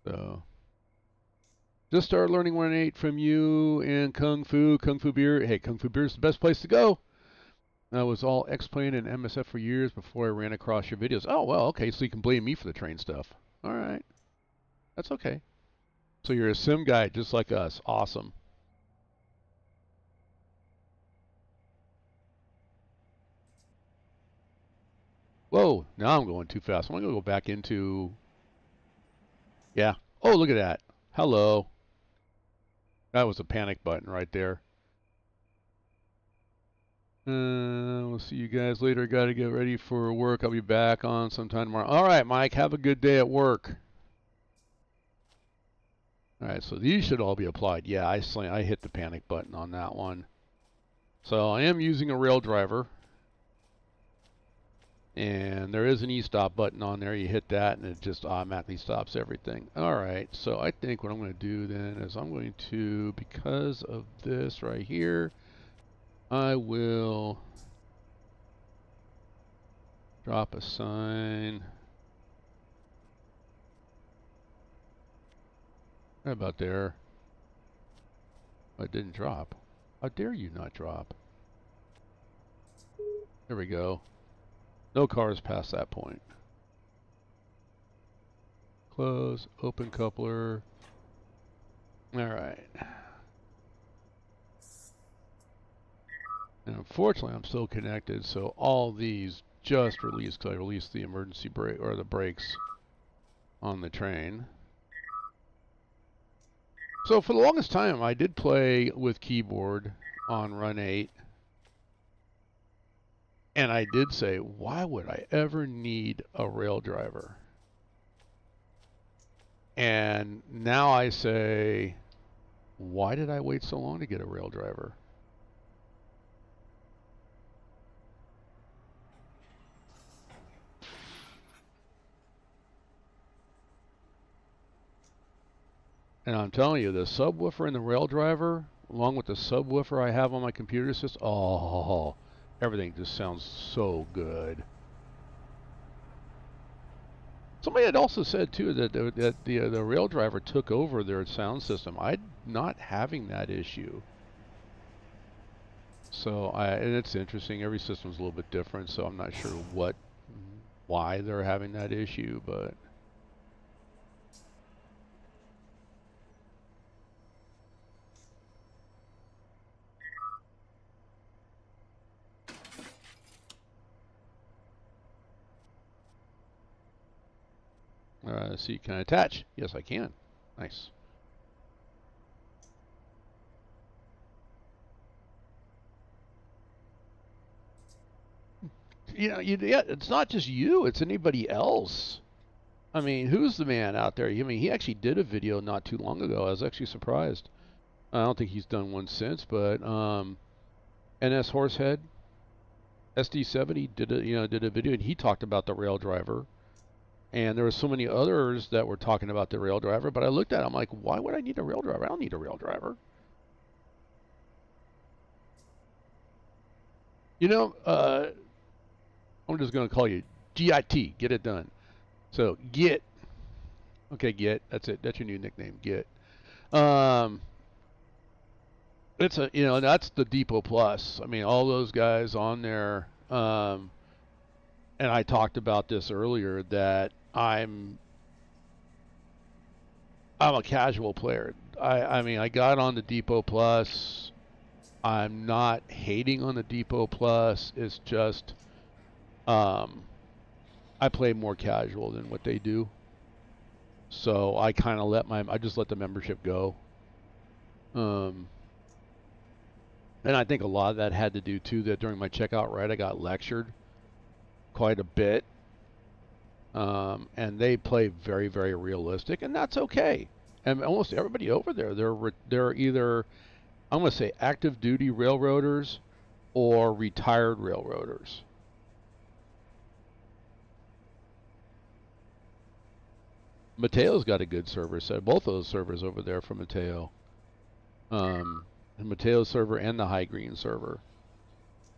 [SPEAKER 1] So just started learning 1.8 from you and Kung Fu Beer. Hey, Kung Fu Beer is the best place to go. I was all X-Plane and MSF for years before I ran across your videos. Oh, well, okay, so you can blame me for the train stuff. All right. That's okay. So you're a sim guy just like us. Awesome. Whoa, now I'm going too fast. I'm going to go back into... Yeah. Oh, look at that. Hello. That was a panic button right there. We'll see you guys later. Got to get ready for work. I'll be back on sometime tomorrow. All right, Mike. Have a good day at work. All right, so these should all be applied. Yeah, I hit the panic button on that one. So I am using a rail driver. And there is an e-stop button on there. You hit that and it just automatically stops everything. All right, so I think what I'm going to do then is I'm going to, because of this right here, I will drop a sign. Right about there. Oh, it didn't drop. How dare you not drop? There we go. No cars past that point. Close, open coupler. All right. And unfortunately, I'm still connected, so all these just released because I released the emergency brake or the brakes on the train. So for the longest time, I did play with keyboard on Run8. And I did say, why would I ever need a rail driver? And now I say, why did I wait so long to get a rail driver? And I'm telling you, the subwoofer and the rail driver, along with the subwoofer I have on my computer system, oh, everything just sounds so good. Somebody had also said too that the rail driver took over their sound system. I'm not having that issue. So and it's interesting. Every system's a little bit different, so I'm not sure why they're having that issue, but. Let's see, can I attach? Yes, I can. Nice. Yeah, it's not just you, it's anybody else. I mean, who's the man out there? I mean, he actually did a video not too long ago. I was actually surprised. I don't think he's done one since, but NS Horsehead, SD70 did a video, and he talked about the rail driver. And there were so many others that were talking about the rail driver, but I looked at it, I'm like, why would I need a rail driver? I don't need a rail driver. You know, I'm just going to call you GIT, get it done. So, Git. Okay, Git, that's it. That's your new nickname, Git. It's a, you know, that's the Depot Plus. I mean, all those guys on there, and I talked about this earlier, that I'm a casual player. I mean, I got on the Depot Plus. I'm not hating on the Depot Plus. It's just I play more casual than what they do. So I kind of I just let the membership go. And I think a lot of that had to do too that during my checkout ride I got lectured quite a bit. And they play very, very realistic, and that's okay. And almost everybody over there, they're either, I'm going to say, active duty railroaders or retired railroaders. Mateo's got a good server set. Both of those servers over there from Mateo. The Mateo server and the High Green server.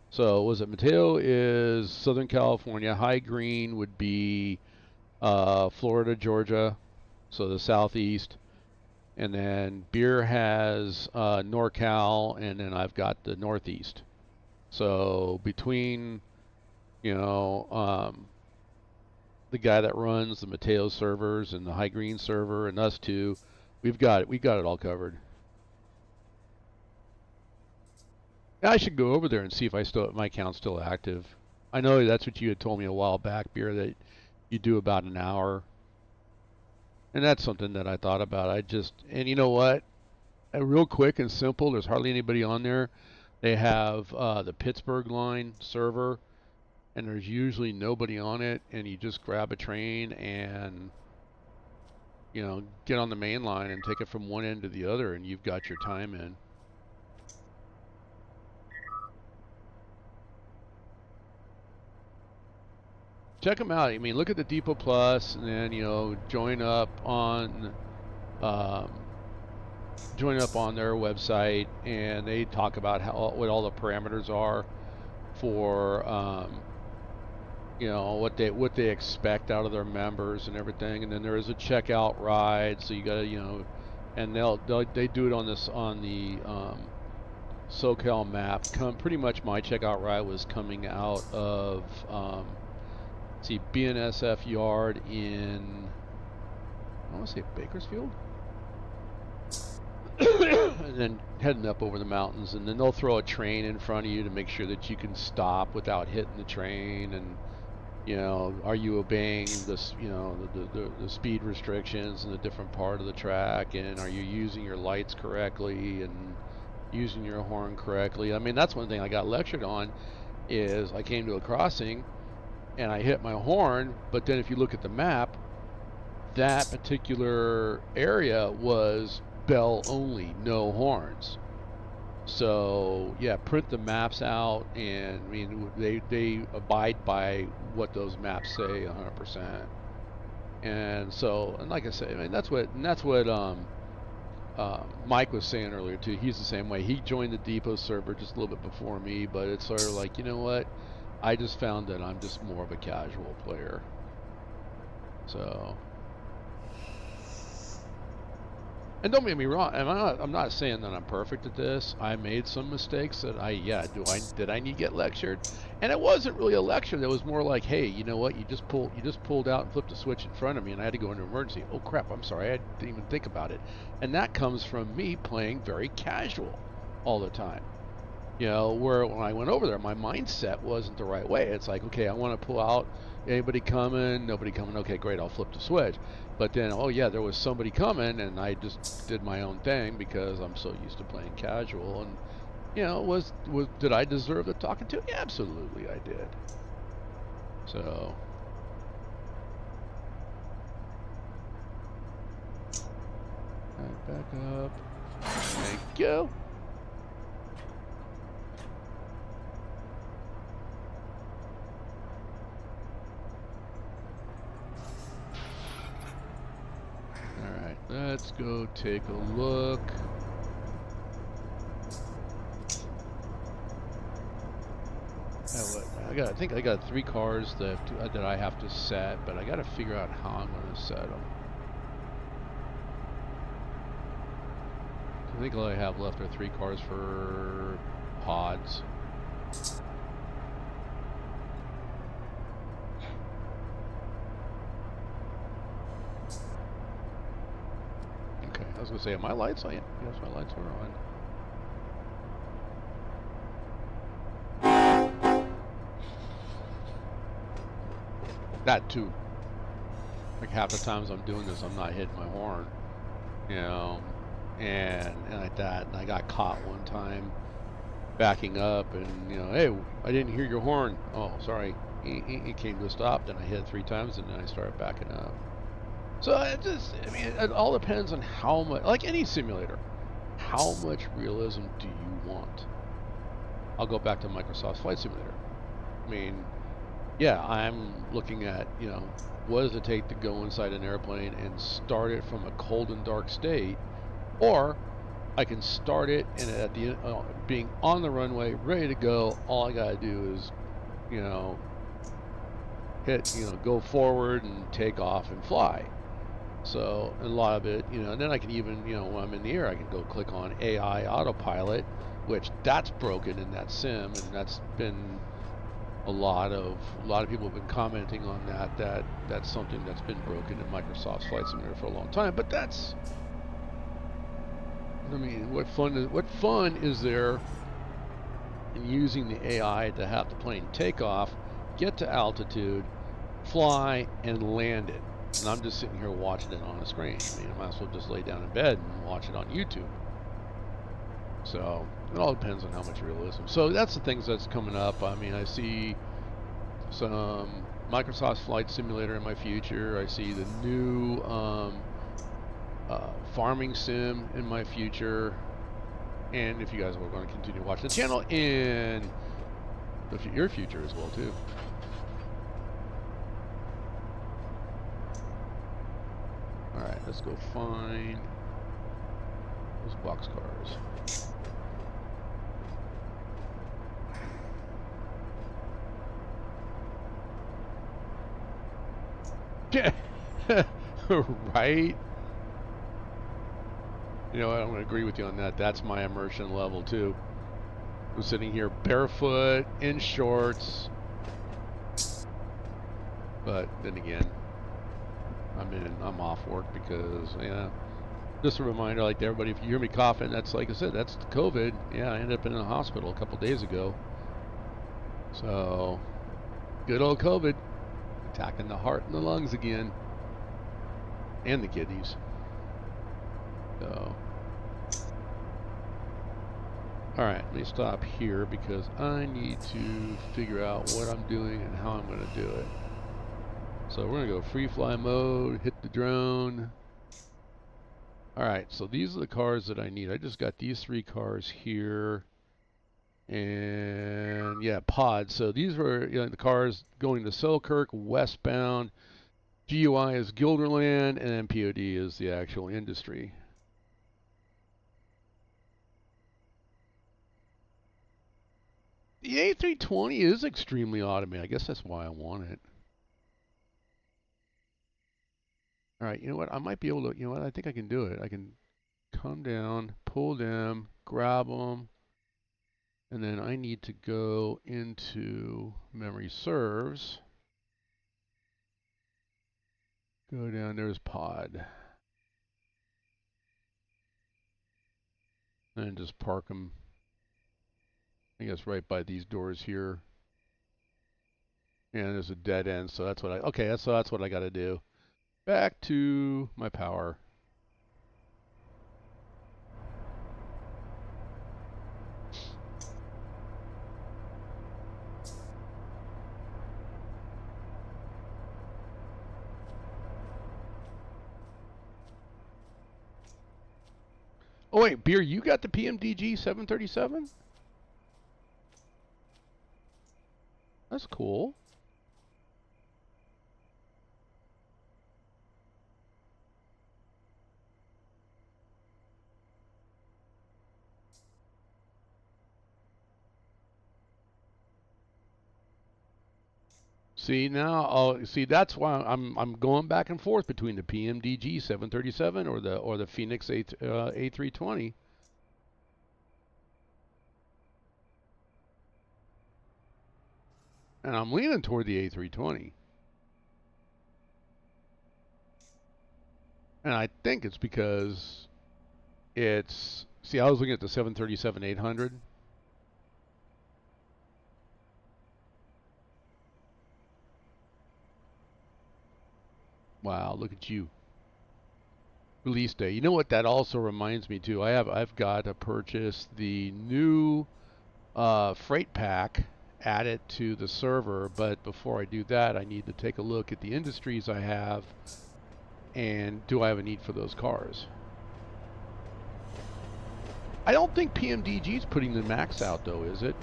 [SPEAKER 1] So was it Mateo is Southern California. High Green would be Florida, Georgia, so the southeast. And then Beer has NorCal, and then I've got the northeast. So between, you know, the guy that runs the Mateo servers and the High Green server and us two, we've got it all covered. I should go over there and see if my account's still active. I know that's what you had told me a while back, Beer, that you do about an hour. And that's something that I thought about. And you know what? Real quick and simple, there's hardly anybody on there. They have the Pittsburgh line server, and there's usually nobody on it, and you just grab a train and, you know, get on the main line and take it from one end to the other, and you've got your time in. Check them out. I mean, look at the Depot Plus, and then, you know, join up on their website, and they talk about what all the parameters are for you know, what they expect out of their members and everything. And then there is a checkout ride, so you gotta, you know, and they do it on the SoCal map. Pretty much my checkout ride was coming out of BNSF yard in, I want to say Bakersfield, and then heading up over the mountains, and then they'll throw a train in front of you to make sure that you can stop without hitting the train, and, you know, are you obeying this, you know, the speed restrictions in a different part of the track, and are you using your lights correctly and using your horn correctly? I mean, that's one thing I got lectured on, is I came to a crossing and I hit my horn, but then if you look at the map, that particular area was bell only, no horns. So yeah, print the maps out, and I mean they abide by what those maps say 100%. And so, and like I said, I mean that's what Mike was saying earlier too. He's the same way. He joined the Depot server just a little bit before me, but it's sort of like, you know what? I just found that I'm just more of a casual player. So, and don't get me wrong, I'm not saying that I'm perfect at this. I made some mistakes that did I need to get lectured? And it wasn't really a lecture. That was more like, hey, you know what? You just pulled out and flipped a switch in front of me, and I had to go into emergency. Oh crap! I'm sorry. I didn't even think about it. And that comes from me playing very casual all the time. You know, where when I went over there, my mindset wasn't the right way. It's like, okay, I want to pull out. Anybody coming? Nobody coming? Okay, great. I'll flip the switch. But then, oh yeah, there was somebody coming, and I just did my own thing because I'm so used to playing casual. And, you know, did I deserve the talking to? Yeah, absolutely, I did. So. Right, back up. There you go. let's go take a look. I think I got 3 cars that I have to set, but I got to figure out how I'm going to set them. I think all I have left are 3 cars for pods. Okay, I was going to say, are my lights on? Yes, my lights are on. That too. Like half the times I'm doing this, I'm not hitting my horn, you know, and like that. And I got caught one time backing up, and you know, hey, I didn't hear your horn. Oh, sorry. It came to a stop. Then I hit it 3 times, and then I started backing up. So I mean, it all depends on how much, like any simulator, how much realism do you want? I'll go back to Microsoft's Flight Simulator. I mean, yeah, I'm looking at, you know, what does it take to go inside an airplane and start it from a cold and dark state, or I can start it and at the being on the runway, ready to go. All I gotta do is, you know, go forward and take off and fly. So a lot of it, you know, and then I can even, you know, when I'm in the air, I can go click on AI autopilot, which that's broken in that sim, and that's been a lot of people have been commenting on that's something that's been broken in Microsoft's Flight Simulator for a long time. But that's, I mean, what fun is there in using the AI to have the plane take off, get to altitude, fly, and land it? And I'm just sitting here watching it on a screen. I mean, I might as well just lay down in bed and watch it on YouTube. So it all depends on how much realism. So that's the things that's coming up. I mean, I see some Microsoft Flight Simulator in my future. I see the new farming sim in my future. And if you guys are going to continue to watch the channel, in your future as well too. All right, let's go find those boxcars. Yeah, right. You know what? I'm going to agree with you on that. That's my immersion level too. I'm sitting here barefoot in shorts, but then again, I'm off work because, yeah. Just a reminder, like to everybody, if you hear me coughing, that's, like I said, that's COVID. Yeah, I ended up in a hospital a couple days ago. So, good old COVID, attacking the heart and the lungs again, and the kidneys. So, all right, let me stop here because I need to figure out what I'm doing and how I'm going to do it. So we're going to go free fly mode, hit the drone. All right, so these are the cars that I need. I just got these 3 cars here. And yeah, pods. So these were, you know, the cars going to Selkirk westbound. GUI is Guilderland, and then POD is the actual industry. The A320 is extremely automated. I guess that's why I want it. All right, you know what? I might be able to, you know what? I think I can do it. I can come down, pull them, grab them, and then I need to go into memory serves. Go down, there's pod. And just park them, I guess, right by these doors here. And there's a dead end, so that's what that's what I got to do. Back to my power. Oh wait, Beer, you got the PMDG 737? That's cool. See now, oh, see that's why I'm going back and forth between the PMDG 737 or the Phoenix A320. And I'm leaning toward the A320. And I think it's because it's, see, I was looking at the 737-800. Wow, look at you. Release day. You know what that also reminds me too? I've got to purchase the new freight pack, add it to the server, but before I do that, I need to take a look at the industries I have and do I have a need for those cars? I don't think PMDG is putting the max out though, is it?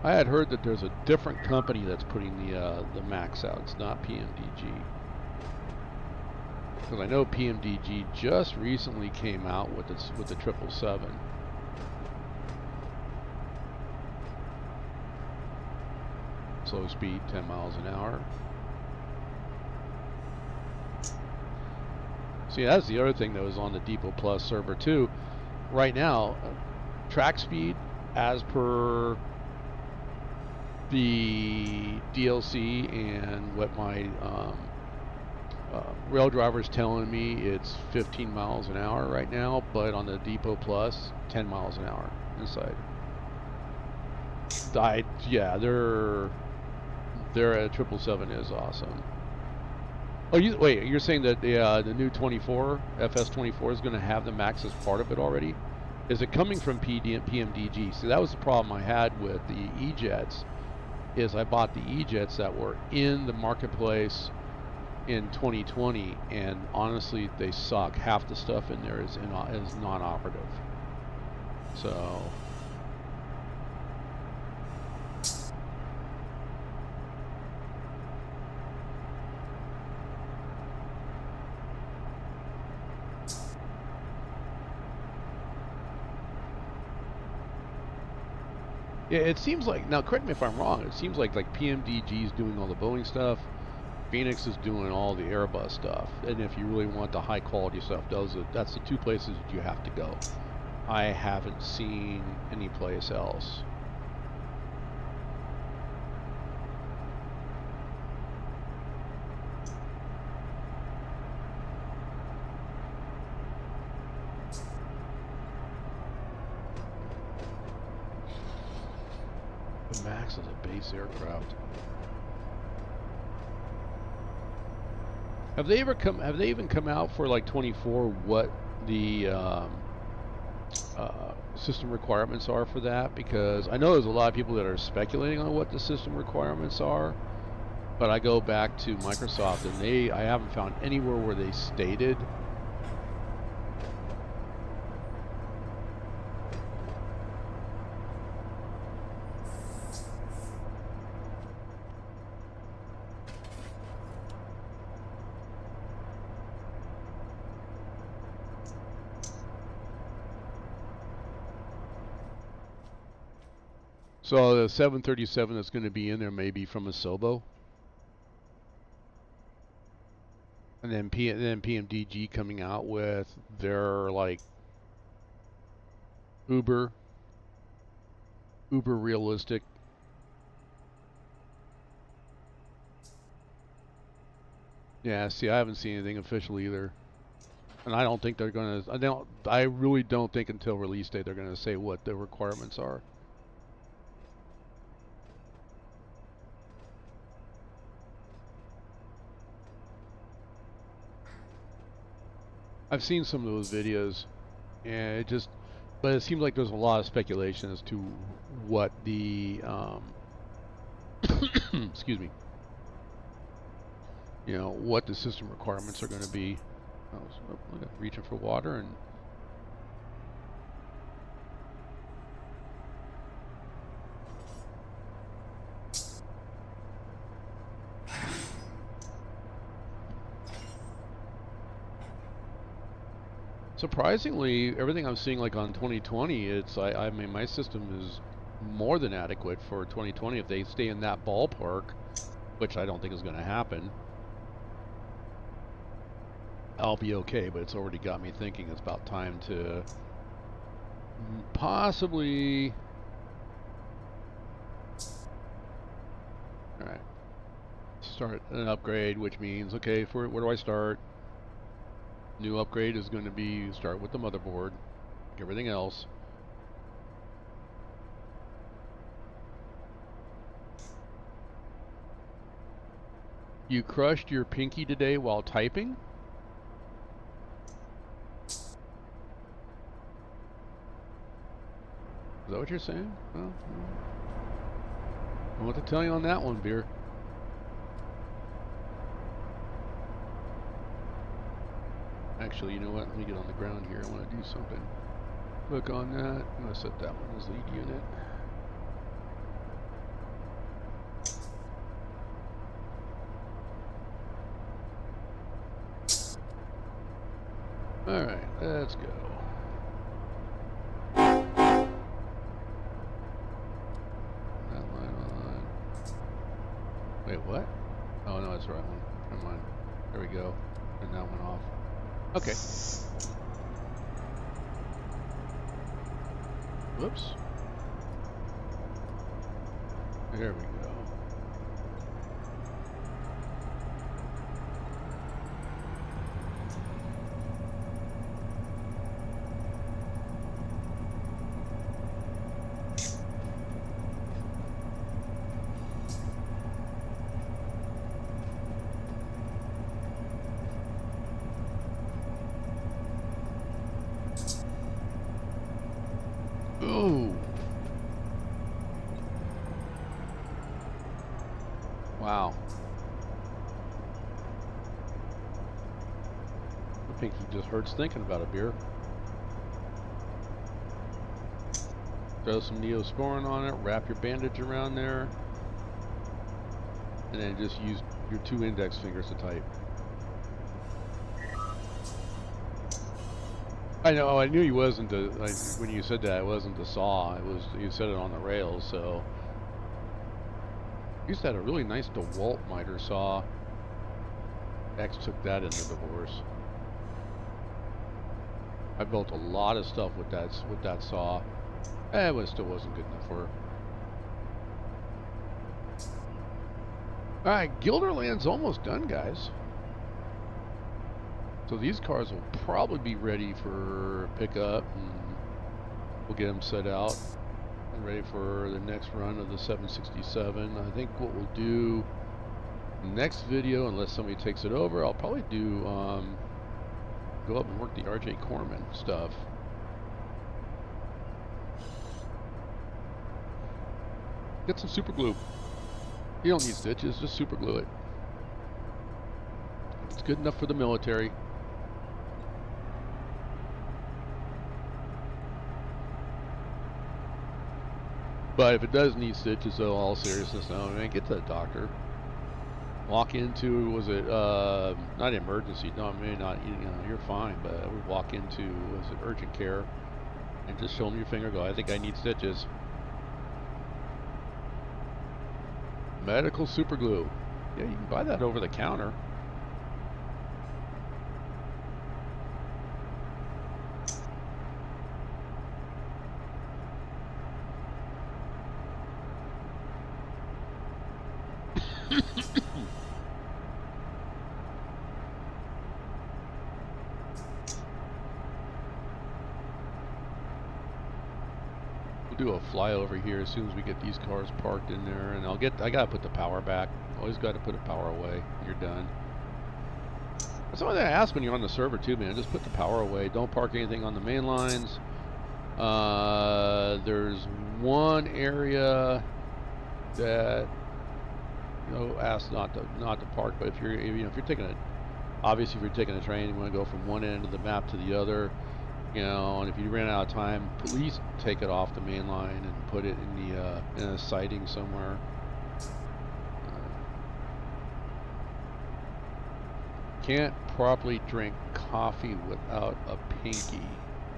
[SPEAKER 1] I had heard that there's a different company that's putting the max out. It's not PMDG. Because I know PMDG just recently came out with the 777. Slow speed, 10 miles an hour. See, that's the other thing that was on the Depot Plus server too. Right now, track speed as per the DLC and what my rail driver's telling me, it's 15 miles an hour right now, but on the Depot Plus, 10 miles an hour inside. Yeah, their 777 is awesome. Oh, wait, you're saying that the new 24 FS24 is going to have the max as part of it already? Is it coming from PMDG? See, that was the problem I had with the E-Jets. Is I bought the E-Jets that were in the marketplace in 2020, and honestly, they suck. Half the stuff in there is non-operative. So. Yeah, it seems like, now correct me if I'm wrong, it seems like PMDG is doing all the Boeing stuff, Phoenix is doing all the Airbus stuff, and if you really want the high quality stuff, that's the two places that you have to go. I haven't seen any place else. The Max is a base aircraft. Have they even come out for like 24 what the system requirements are for that? Because I know there's a lot of people that are speculating on what the system requirements are, but I go back to Microsoft and I haven't found anywhere where they stated. So the 737 that's going to be in there may be from a Sobo, and then PMDG coming out with their like uber realistic. Yeah, see, I haven't seen anything official either, and I don't think they're going to. I really don't think until release date they're going to say what the requirements are. I've seen some of those videos, and but it seems like there's a lot of speculation as to what the excuse me, what the system requirements are going to be. I'm reaching for water and Surprisingly, everything I'm seeing like on 2020, I mean my system is more than adequate for 2020 if they stay in that ballpark, which I don't think is going to happen. I'll be okay, but it's already got me thinking it's about time to possibly. All right, start an upgrade, which means okay, where do I start? New upgrade is going to be start with the motherboard, like everything else. You crushed your pinky today while typing? Is that what you're saying? Well, I don't know what to tell you on that one, Beer. Actually, you know what? Let me get on the ground here. I want to do something. Click on that. I'm going to set that one as lead unit. Alright, let's go. That line on. Wait, what? Oh, no, that's the right one. Never mind. There we go. And that went off. Okay. Whoops. There we go. Ooh. Wow. I think he just hurts thinking about it, Beer. Throw some Neosporin on it, wrap your bandage around there, and then just use your 2 index fingers to type. I know, I knew he wasn't when you said that, it wasn't the saw, it was, you said it on the rails, so. Used to have a really nice DeWalt miter saw. X took that in the divorce. I built a lot of stuff with that saw. But it still wasn't good enough for her. Alright, Guilderland's almost done, guys. So these cars will probably be ready for pickup, and we'll get them set out and ready for the next run of the 767. I think what we'll do next video, unless somebody takes it over, I'll probably do go up and work the RJ Corman stuff. Get some super glue. You don't need stitches, just super glue it. It's good enough for the military. But if it does need stitches, though, all seriousness, no, man, get to the doctor. Walk into, was it, not emergency, no, maybe not, you know, you're fine, but I would walk into, was it urgent care, and just show them your finger, go, I think I need stitches. Medical super glue. Yeah, you can buy that over the counter. Do a flyover here as soon as we get these cars parked in there, and I gotta put the power back. Always gotta put the power away. You're done. That's something I ask when you're on the server too, man. Just put the power away. Don't park anything on the main lines. There's one area that ask not to park, but if you're taking a, obviously if you're taking a train, you want to go from one end of the map to the other. And if you ran out of time, please take it off the main line and put it in a siding somewhere. can't properly drink coffee without a pinky.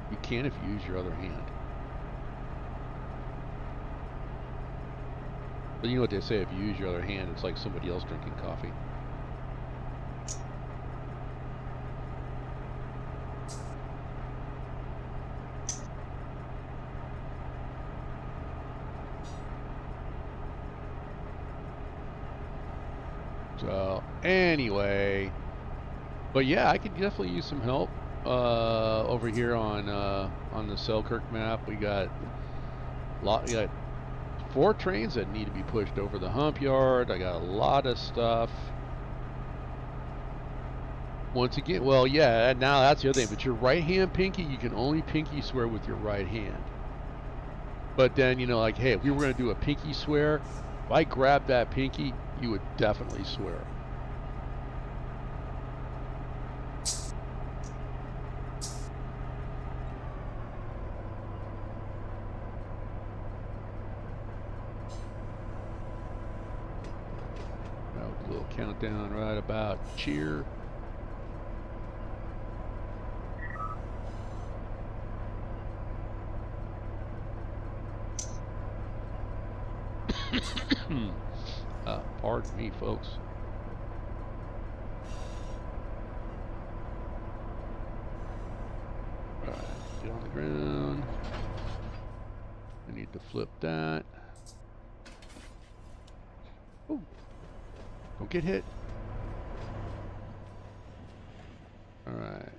[SPEAKER 1] You can if you use your other hand. But you know what they say, if you use your other hand, it's like somebody else drinking coffee. So, anyway. But yeah, I could definitely use some help. Over here on the Selkirk map, we got 4 trains that need to be pushed over the hump yard. I got a lot of stuff. Once again, well, yeah, now that's the other thing. But your right hand pinky, you can only pinky swear with your right hand. But then, you know, like, hey, if we were going to do a pinky swear, if I grabbed that pinky, you would definitely swear. A little countdown right about cheer. Pardon me, folks. All right, get on the ground. I need to flip that. Oh, don't get hit. All right.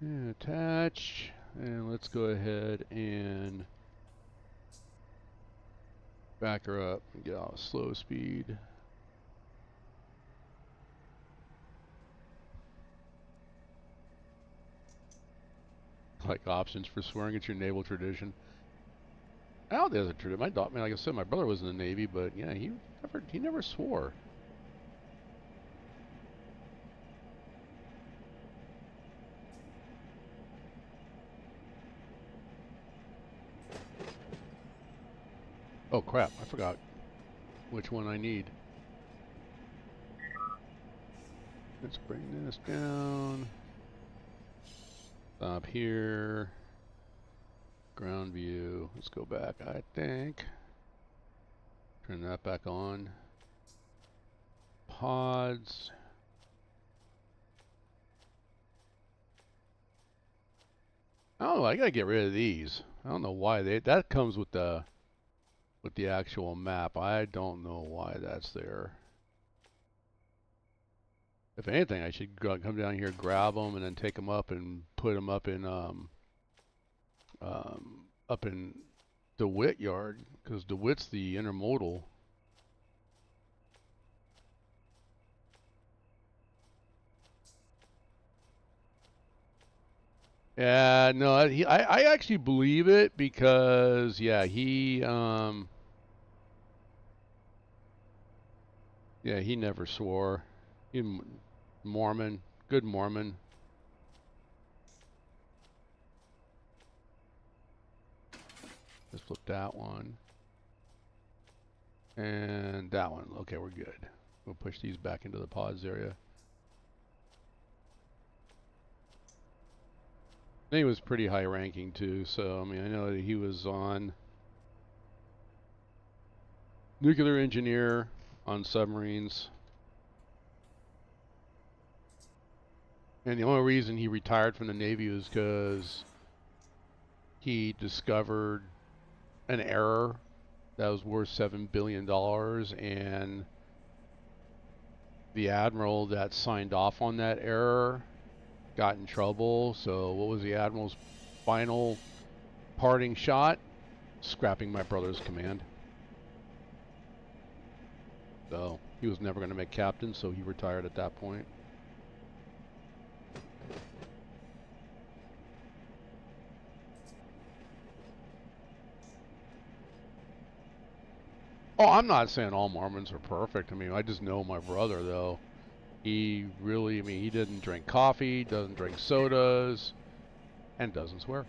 [SPEAKER 1] And attach, and let's go ahead and back her up and get out slow speed. Like options for swearing at your naval tradition. I don't think that's a tradition. My dog, man, like I said, my brother was in the Navy, but yeah, he never swore. Oh crap, I forgot which one I need. Let's bring this down. Stop here. Ground view. Let's go back, I think. Turn that back on. Pods. Oh, I gotta get rid of these. I don't know why that comes with the actual map. I don't know why that's there. If anything, I should come down here, grab them, and then take them up and put them up in DeWitt yard, because DeWitt's the intermodal. Yeah, no, I actually believe it because yeah, he never swore. He Mormon, good Mormon. Let's flip that one. And that one. Okay, we're good. We'll push these back into the pods area. And he was pretty high ranking too, so I mean I know that he was on nuclear engineer on submarines. And the only reason he retired from the Navy was because he discovered an error that was worth $7 billion, and the admiral that signed off on that error got in trouble. So what was the admiral's final parting shot? Scrapping my brother's command. So he was never going to make captain, so he retired at that point. Oh, I'm not saying all Mormons are perfect. I mean, I just know my brother, though. He really, I mean, he didn't drink coffee, doesn't drink sodas, and doesn't swear.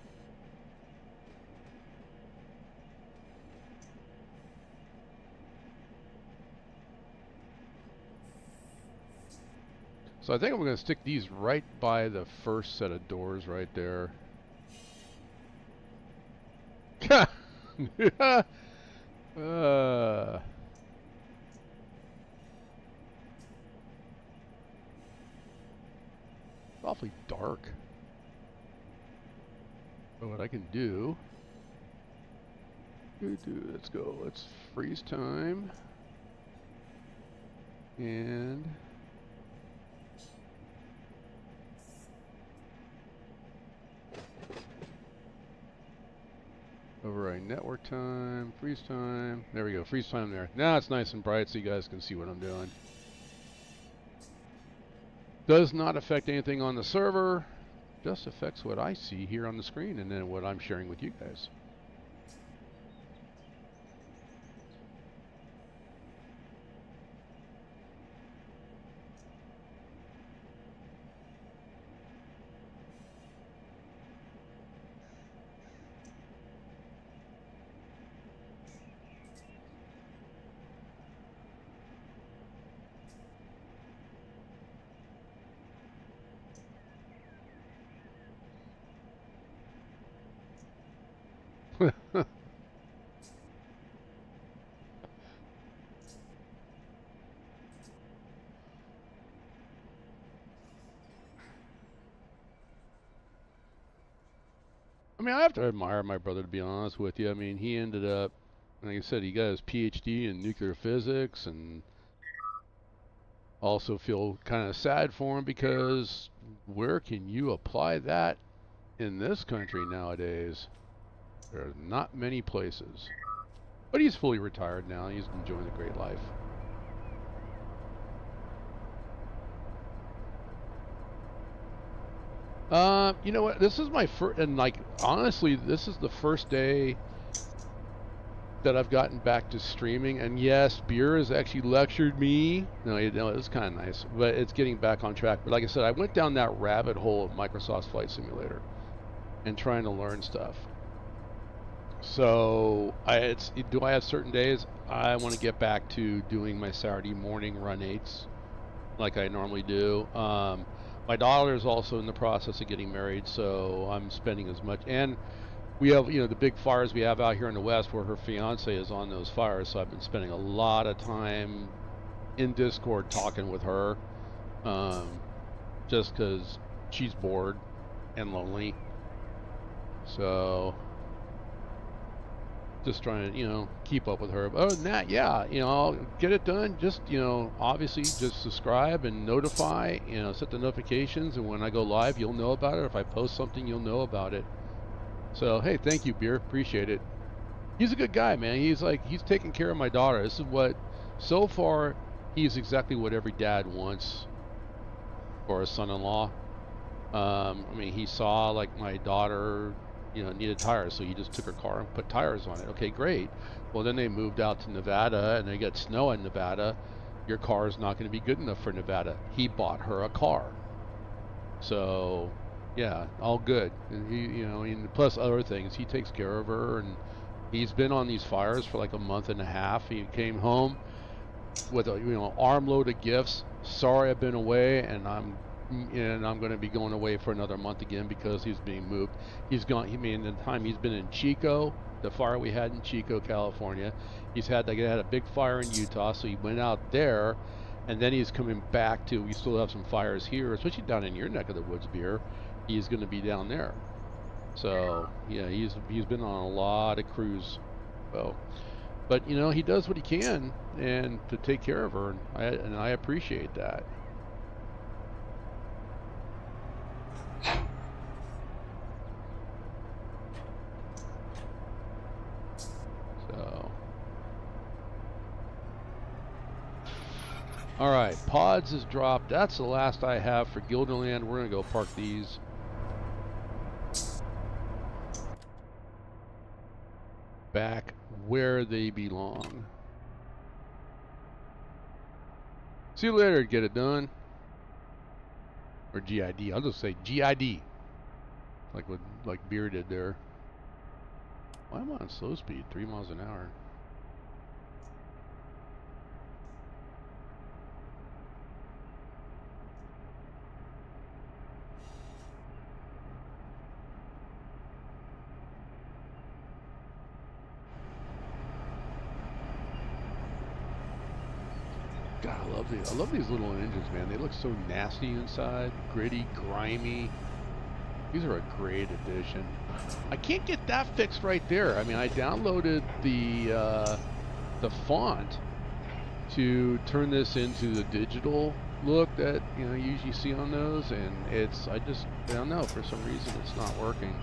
[SPEAKER 1] So I think I'm going to stick these right by the first set of doors right there. Awfully dark. But what I can do, let's go. Let's freeze time. And override network time, freeze time. There we go, freeze time there. Now it's nice and bright so you guys can see what I'm doing. Does not affect anything on the server, just affects what I see here on the screen and then what I'm sharing with you guys. I mean, I have to admire my brother, to be honest with you. I mean, he ended up, like I said, he got his PhD in nuclear physics, and also feel kind of sad for him because where can you apply that in this country nowadays? There are not many places. But he's fully retired now. He's enjoying a great life. You know what? This is my first, and like honestly, this is the first day that I've gotten back to streaming. And yes, Beer has actually lectured me. No, you know, it's kind of nice, but it's getting back on track. But like I said, I went down that rabbit hole of Microsoft's Flight Simulator and trying to learn stuff. So do I have certain days I want to get back to doing my Saturday morning run 8s like I normally do. My daughter is also in the process of getting married, so I'm spending as much. And we have, you know, the big fires we have out here in the West where her fiance is on those fires, so I've been spending a lot of time in Discord talking with her, just because she's bored and lonely. So just trying to, you know, keep up with her. But other than that, yeah, you know, I'll get it done. Just, you know, obviously just subscribe and notify, you know, set the notifications, and when I go live, you'll know about it. If I post something, you'll know about it. So, hey, thank you, Beer. Appreciate it. He's a good guy, man. He's taking care of my daughter. This is what, so far, he's exactly what every dad wants for a son-in-law. I mean, he saw, like, my daughter, you know, needed tires, so he just took her car and put tires on it. Okay, great. Well, then they moved out to Nevada, and they got snow in Nevada. Your car is not going to be good enough for Nevada. He bought her a car. So, yeah, all good. And he, you know, and plus other things, he takes care of her, and he's been on these fires for like a month and a half. He came home with a, you know, armload of gifts. Sorry, I've been away, and I'm going to be going away for another month again because he's being moved. He's gone. I mean, the time he's been in Chico, the fire we had in Chico, California. He's had a big fire in Utah, so he went out there, and then he's coming back to. We still have some fires here, especially down in your neck of the woods, Beer. He's going to be down there. So yeah, he's been on a lot of crews. So, but you know, he does what he can and to take care of her, and I appreciate that. So, all right, pods is dropped. That's the last I have for Guilderland. We're gonna go park these. Back where they belong. See you later, get it done. Or GID. I'll just say GID. Like what Beer did there. Why am I on slow speed? 3 miles an hour. God, I love these little engines, man. They look so nasty inside, gritty, grimy. These are a great addition. I can't get that fixed right there. I mean, I downloaded the font to turn this into the digital look that you usually see on those, and I don't know, for some reason it's not working.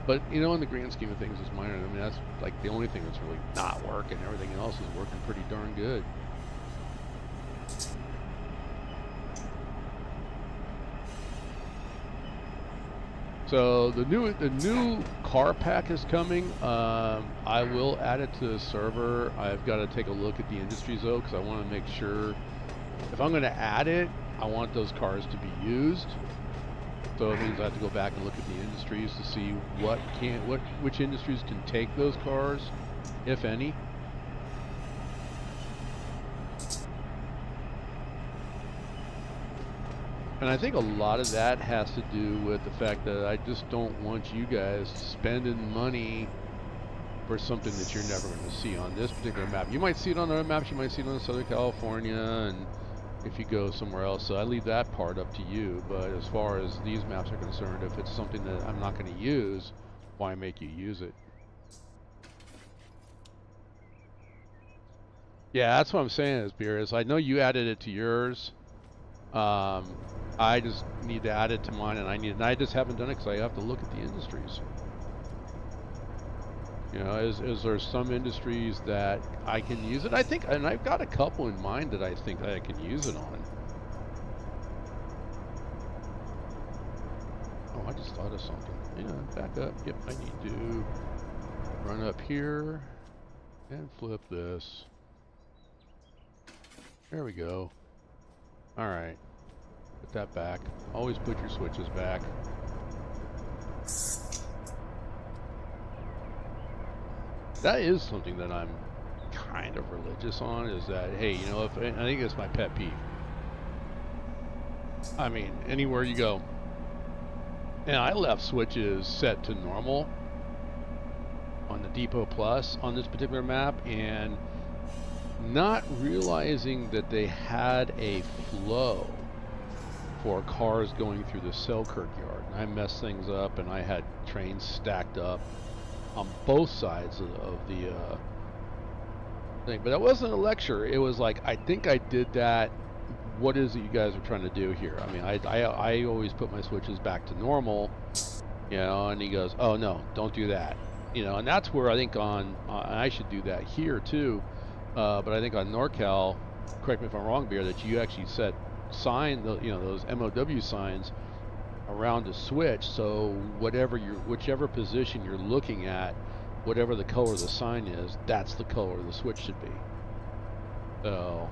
[SPEAKER 1] But in the grand scheme of things, it's minor. I mean, that's like the only thing that's really not working. Everything else is working pretty darn good. So the new car pack is coming. I will add it to the server. I've got to take a look at the industries though, because I want to make sure if I'm going to add it, I want those cars to be used. So it means I have to go back and look at the industries to see which industries can take those cars, if any. And I think a lot of that has to do with the fact that I just don't want you guys spending money for something that you're never going to see on this particular map. You might see it on other maps, you might see it on Southern California, and if you go somewhere else. So I leave that part up to you. But as far as these maps are concerned, if it's something that I'm not going to use, why make you use it? Yeah, that's what I'm saying is, Beer, is I know you added it to yours. I just need to add it to mine, and I just haven't done it because I have to look at the industries. Is there some industries that I can use it? I think, and I've got a couple in mind that I think I can use it on. Oh, I just thought of something. Back up. Yep, I need to run up here and flip this. There we go. All right. Put that back. Always put your switches back. That is something that I'm kind of religious on, is that, hey, I think it's my pet peeve. I mean, anywhere you go. And I left switches set to normal on the Depot Plus on this particular map, and not realizing that they had a flow for cars going through the Selkirk yard. And I messed things up, and I had trains stacked up on both sides of the thing. But that wasn't a lecture. It was like, I think I did that. What is it you guys are trying to do here? I mean, I always put my switches back to normal, and he goes, oh no, don't do that. And that's where I think I should do that here too. But I think on NorCal, correct me if I'm wrong, Beer, that you actually set those MOW signs around the switch, so whichever position you're looking at, whatever the color of the sign is, that's the color the switch should be.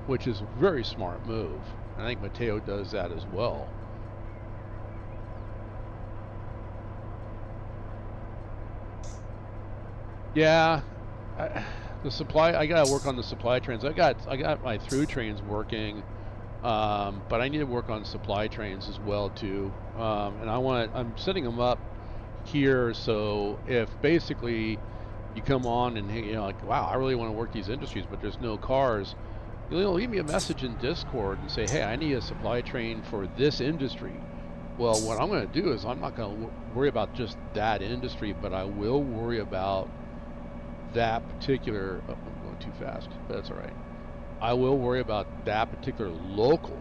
[SPEAKER 1] Which is a very smart move. I think Mateo does that as well. Yeah, I gotta work on the supply trains. I got my through trains working, but I need to work on supply trains as well too. And I'm setting them up here, so if basically you come on and like, wow, I really want to work these industries, but there's no cars, you'll leave me a message in Discord and say, hey, I need a supply train for this industry. Well, what I'm going to do is I'm not going to worry about just that industry, but I will worry about that particular, oh, I'm going too fast, but that's all right. I will worry about that particular local,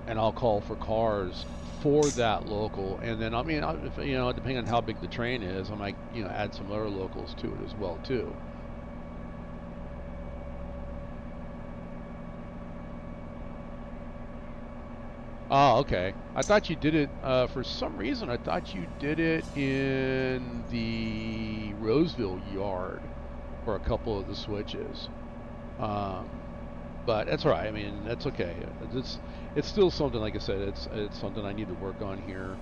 [SPEAKER 1] and I'll call for cars for that local, and then depending on how big the train is, I might add some other locals to it as well too. Oh, okay. I thought you did it, for some reason, I thought you did it in the Roseville yard for a couple of the switches. But that's all right. I mean, that's okay. It's still something. Like I said, it's something I need to work on here.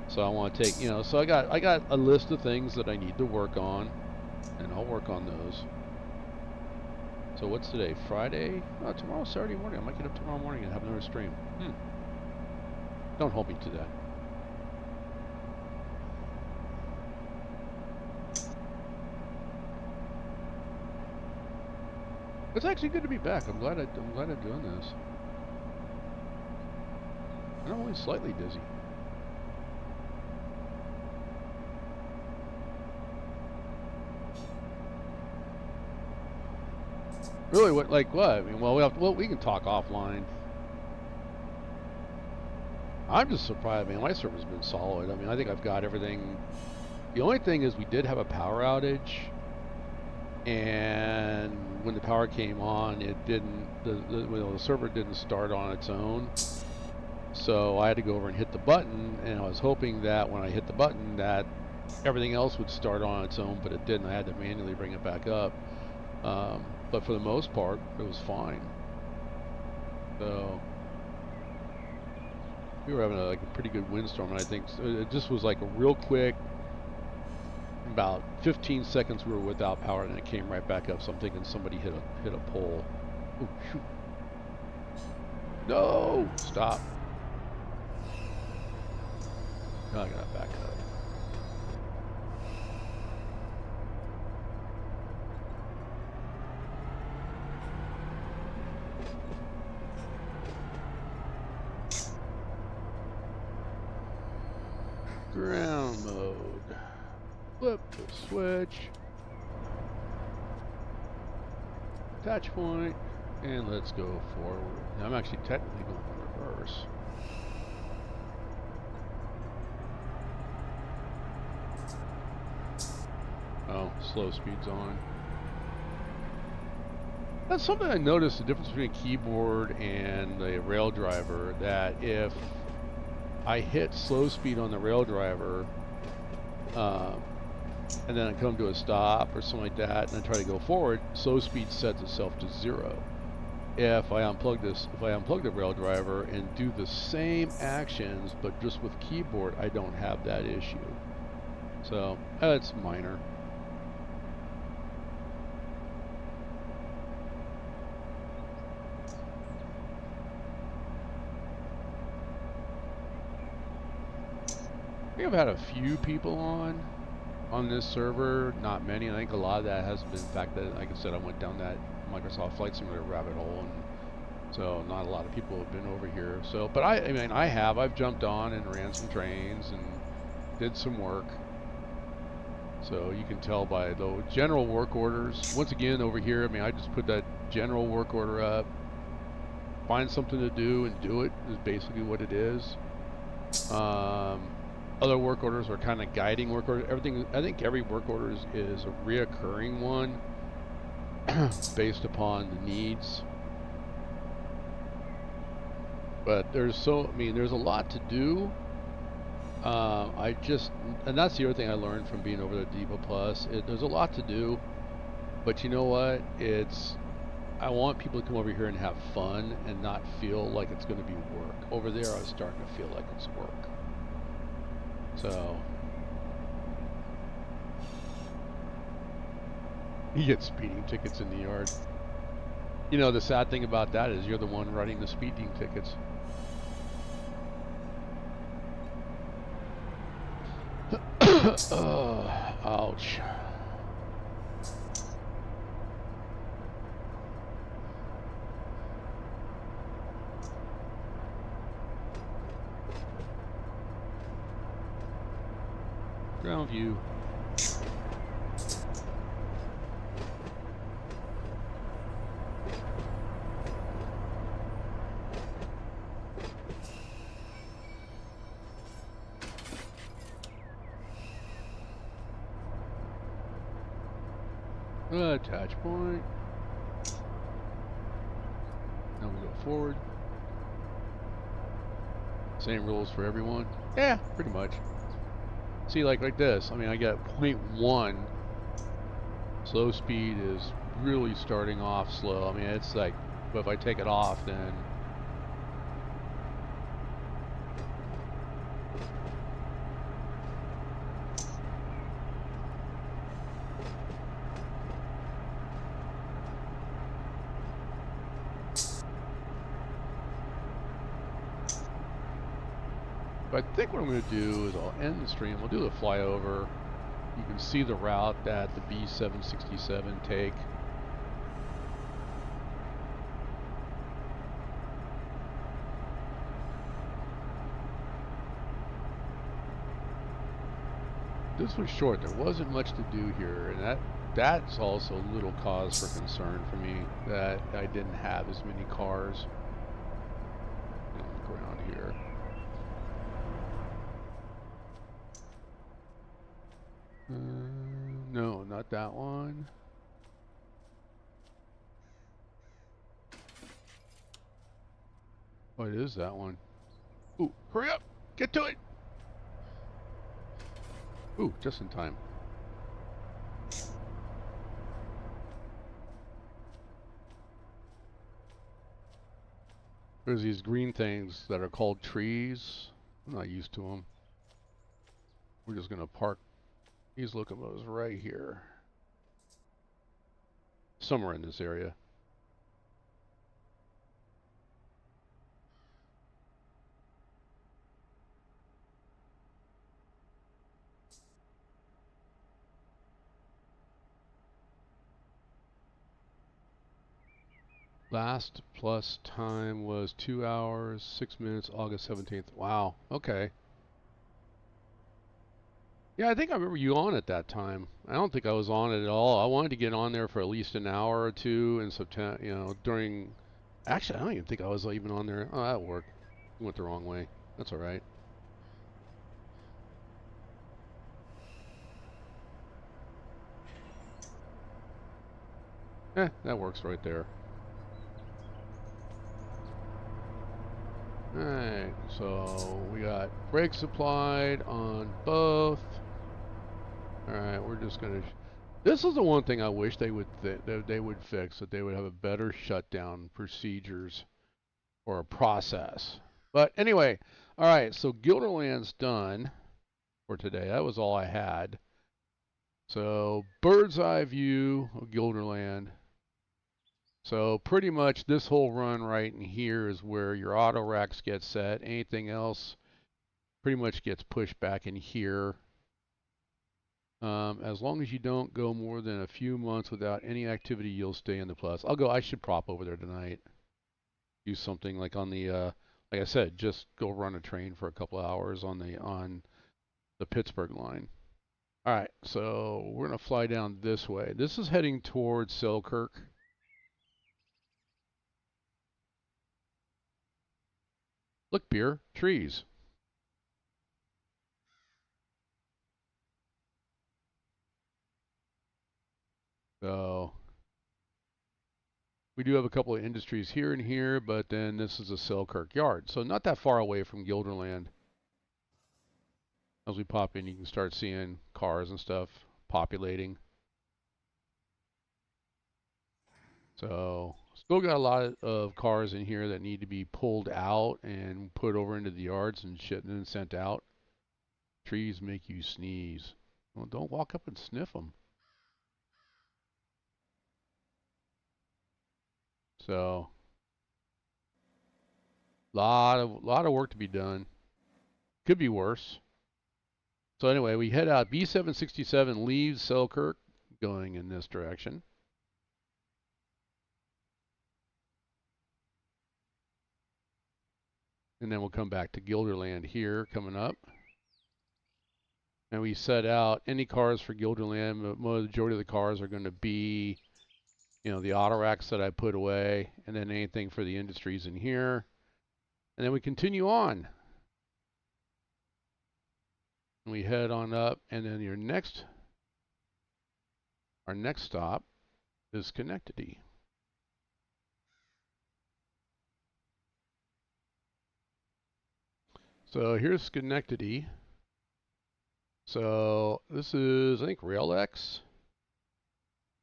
[SPEAKER 1] So I want to take, you know, so I got a list of things that I need to work on, and I'll work on those. So what's today? Friday? Oh, tomorrow's Saturday morning. I might get up tomorrow morning and have another stream. Don't hold me to that. It's actually good to be back. I'm glad I'm doing this. I'm only slightly dizzy. Really, what? Like what? I mean, well, we can talk offline. I'm just surprised. I mean, my server's been solid. I mean, I think I've got everything. The only thing is we did have a power outage, and when the power came on, it didn't. The server didn't start on its own. So I had to go over and hit the button, and I was hoping that when I hit the button, that everything else would start on its own, but it didn't. I had to manually bring it back up. But for the most part, it was fine. So we were having a pretty good windstorm, and I think it just was like a real quick, about 15 seconds we were without power, and it came right back up. So I'm thinking somebody hit a pole. Oh shoot! No! Stop! No, I gotta back up. Ground mode. Flip the switch. Attach point. And let's go forward. Now, I'm actually technically going in reverse. Oh, slow speed's on. That's something I noticed, the difference between a keyboard and the rail driver, that if I hit slow speed on the rail driver, and then I come to a stop or something like that, and I try to go forward, slow speed sets itself to 0. If I unplug the rail driver and do the same actions, but just with keyboard, I don't have that issue. So, it's minor. I think I've had a few people on this server, not many. I think a lot of that has been the fact that, like I said, I went down that Microsoft Flight Simulator rabbit hole, and so not a lot of people have been over here. So, but I mean, I've jumped on and ran some trains and did some work. So you can tell by the general work orders. Once again, over here, I mean, I just put that general work order up. Find something to do and do it is basically what it is. Other work orders are kind of guiding work orders. Everything, I think every work order is a reoccurring one based upon the needs. But there's a lot to do. And that's the other thing I learned from being over at Depot Plus. There's a lot to do, but you know what? I want people to come over here and have fun and not feel like it's going to be work. Over there, I was starting to feel like it's work. So you get speeding tickets in the yard. You know, the sad thing about that is you're the one writing the speeding tickets. Ouch. Ground view. Attach point. Now we go forward. Same rules for everyone. Yeah, pretty much. See, like this. I mean, I got 0.1. Slow speed is really starting off slow. I mean, it's like, but if I take it off, then but I think what I'm going to do is I'll end the stream. We'll do the flyover. You can see the route that the B767 take. This was short. There wasn't much to do here, and that's also a little cause for concern for me that I didn't have as many cars on the ground here. No, not that one. Oh, it is that one. Ooh, hurry up! Get to it! Ooh, just in time. There's these green things that are called trees. I'm not used to them. We're just gonna park these locomotives right here. Somewhere in this area. Last plus time was 2 hours, 6 minutes, August 17th. Wow, okay. Yeah, I think I remember you on at that time. I don't think I was on it at all. I wanted to get on there for at least an hour or two in September, you know, during... Actually, I don't even think I was even on there. Oh, that worked. Went the wrong way. That's all right. That works right there. Alright, so we got brakes applied on both. Alright, we're just gonna... This is the one thing I wish they would fix, that they would have a better shutdown procedures or a process. But anyway, alright, so Guilderland's done for today. That was all I had. So, bird's eye view of Guilderland. So pretty much this whole run right in here is where your auto racks get set. Anything else pretty much gets pushed back in here. As long as you don't go more than a few months without any activity, you'll stay in the plus. I should prop over there tonight. Do something like on the, like I said, just go run a train for a couple of hours on the Pittsburgh line. All right, so we're gonna fly down this way. This is heading towards Selkirk. Look, beer, trees. So we do have a couple of industries here and here, but then this is a Selkirk yard. So not that far away from Guilderland. As we pop in, you can start seeing cars and stuff populating. So still got a lot of cars in here that need to be pulled out and put over into the yards and shit and then sent out. Trees make you sneeze. Well, don't walk up and sniff them. So lot of work to be done. Could be worse. So anyway, we head out. B767 leaves Selkirk, going in this direction. And then we'll come back to Guilderland here coming up. And we set out any cars for Guilderland. The majority of the cars are going to be, you know, the auto racks that I put away, and then anything for the industries in here. And then we continue on. And we head on up, and then our next stop is Schenectady. So here's Schenectady. So this is, I think, RailX.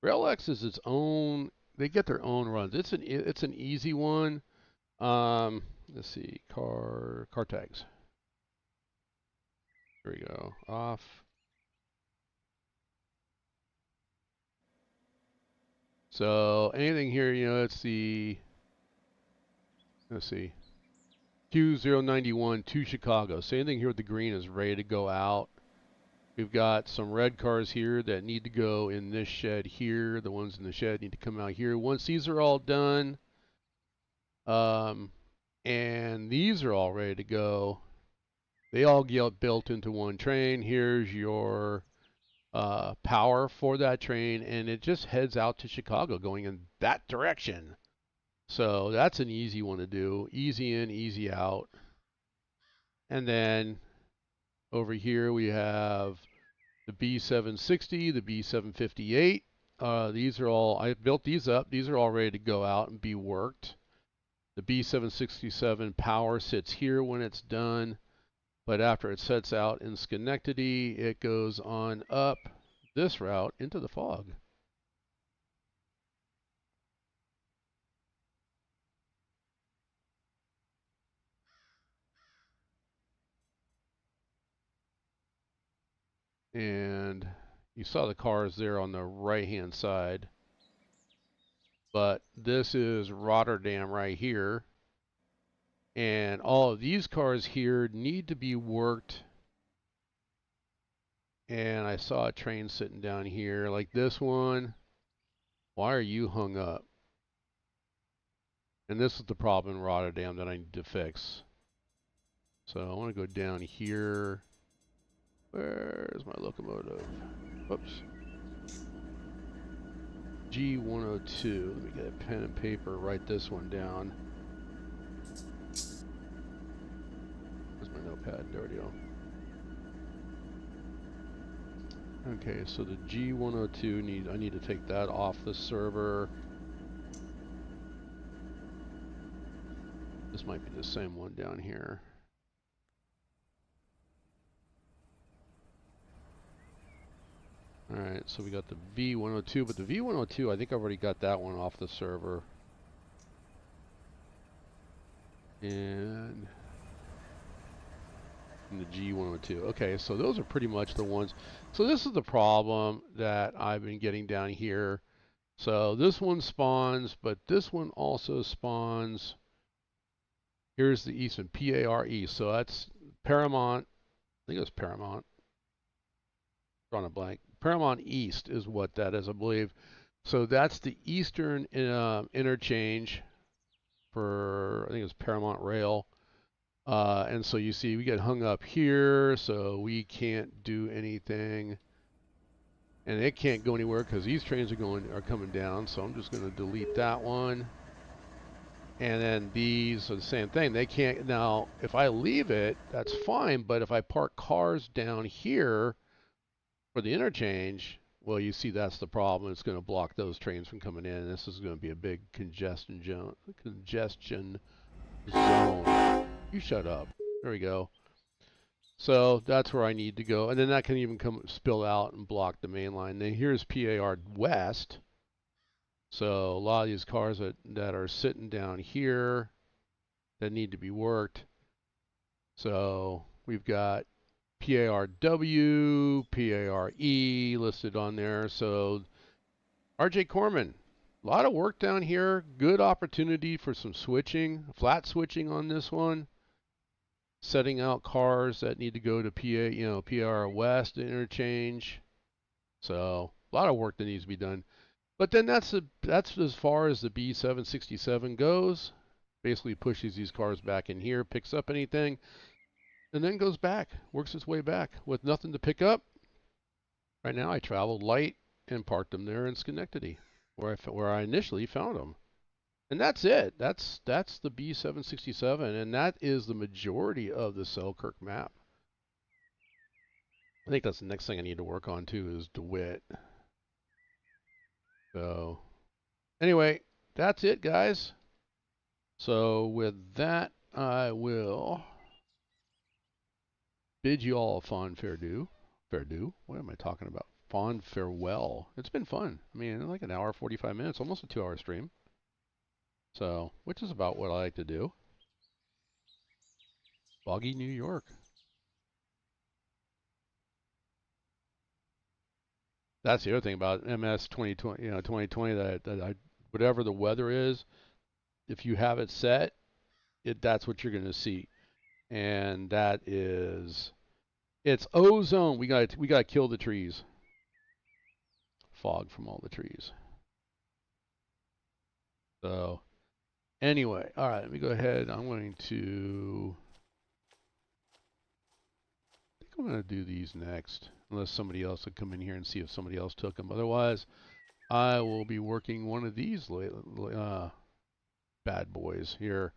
[SPEAKER 1] RailX is its own. They get their own runs. It's an easy one. Let's see, car tags. Here we go. Off. So anything here, it's let's see, Q091 to Chicago. So anything here with the green is ready to go out. We've got some red cars here that need to go in this shed here. The ones in the shed need to come out here. Once these are all done, and these are all ready to go, they all get built into one train. Here's your power for that train, and it just heads out to Chicago going in that direction. So that's an easy one to do. Easy in, easy out. And then over here we have the B760, the B758. These are all, I built these up. These are all ready to go out and be worked. The B767 power sits here when it's done, but after it sets out in Schenectady, it goes on up this route into the fog. And you saw the cars there on the right-hand side. But this is Rotterdam right here. And all of these cars here need to be worked. And I saw a train sitting down here, like this one. Why are you hung up? And this is the problem in Rotterdam that I need to fix. So I want to go down here. Where's my locomotive? Whoops. G102. Let me get a pen and paper, write this one down. Where's my notepad? There we go. Okay, so the G102 I need to take that off the server. This might be the same one down here. Alright, so we got the V102, but the V102, I think I've already got that one off the server. And the G102. Okay, so those are pretty much the ones. So this is the problem that I've been getting down here. So this one spawns, but this one also spawns. Here's the east one, P-A-R-E. So that's Paramount. I think it was Paramount. Drawing a blank. Paramount East is what that is, I believe. So that's the eastern interchange for, I think it's Paramount Rail. And so you see we get hung up here, so we can't do anything. And it can't go anywhere because these trains are coming down, so I'm just going to delete that one. And then these are the same thing. They can't, now if I leave it, that's fine, but if I park cars down here for the interchange, well, you see that's the problem. It's going to block those trains from coming in. This is going to be a big congestion zone. You shut up. There we go. So that's where I need to go. And then that can even spill out and block the main line. Then here's PAR West. So a lot of these cars that are sitting down here that need to be worked. So we've got PARW, PARE listed on there. So RJ Corman, a lot of work down here. Good opportunity for some switching, flat switching on this one. Setting out cars that need to go to PR West interchange. So a lot of work that needs to be done. But then that's as far as the B767 goes. Basically pushes these cars back in here, picks up anything, and then goes back, works its way back with nothing to pick up. Right now I traveled light and parked them there in Schenectady, where I initially found them. And that's it. That's the B767, and that is the majority of the Selkirk map. I think that's the next thing I need to work on too, is DeWitt. So anyway, that's it, guys. So with that, I will bid you all a fond farewell. What am I talking about? fond farewell. It's been fun. I mean, like an hour, 45 minutes, almost a 2-hour stream. So, which is about what I like to do. Foggy New York. That's the other thing about MS 2020, 2020 that whatever the weather is, if you have it set, that's what you're going to see. And that is, it's ozone. We got to kill the trees. Fog from all the trees. So anyway, all right, let me go ahead. I'm going to do these next, unless somebody else would come in here and see if somebody else took them. Otherwise, I will be working one of these bad boys here.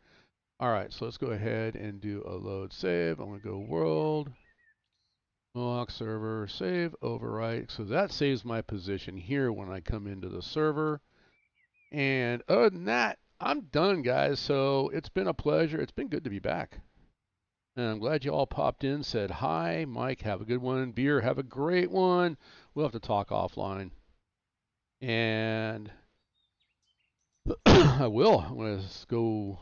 [SPEAKER 1] All right, so let's go ahead and do a load save. I'm going to go world, Mohawk server, save, overwrite. So that saves my position here when I come into the server. And other than that, I'm done, guys. So it's been a pleasure. It's been good to be back. And I'm glad you all popped in, said hi. Mike, have a good one. Beer, have a great one. We'll have to talk offline. And I will. I'm going to go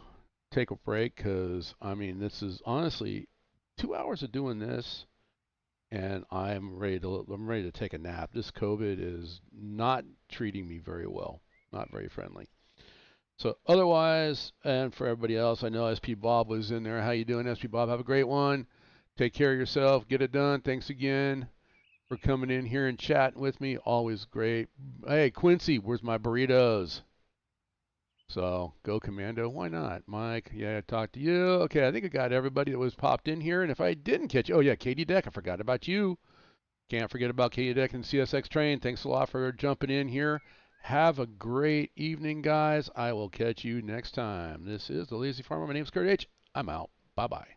[SPEAKER 1] take a break because, I mean, this is honestly 2 hours of doing this, and I'm ready to take a nap. This COVID is not treating me very well, not very friendly. So otherwise, and for everybody else, I know SP Bob was in there. How you doing, SP Bob? Have a great one. Take care of yourself. Get it done. Thanks again for coming in here and chatting with me. Always great. Hey, Quincy, where's my burritos? So go Commando. Why not? Mike, yeah, I talked to you. Okay, I think I got everybody that was popped in here. And if I didn't catch you, oh yeah, Katie Deck, I forgot about you. Can't forget about Katie Deck and CSX Train. Thanks a lot for jumping in here. Have a great evening, guys. I will catch you next time. This is The Lazy Farmer. My name's Kurt H. I'm out. Bye-bye.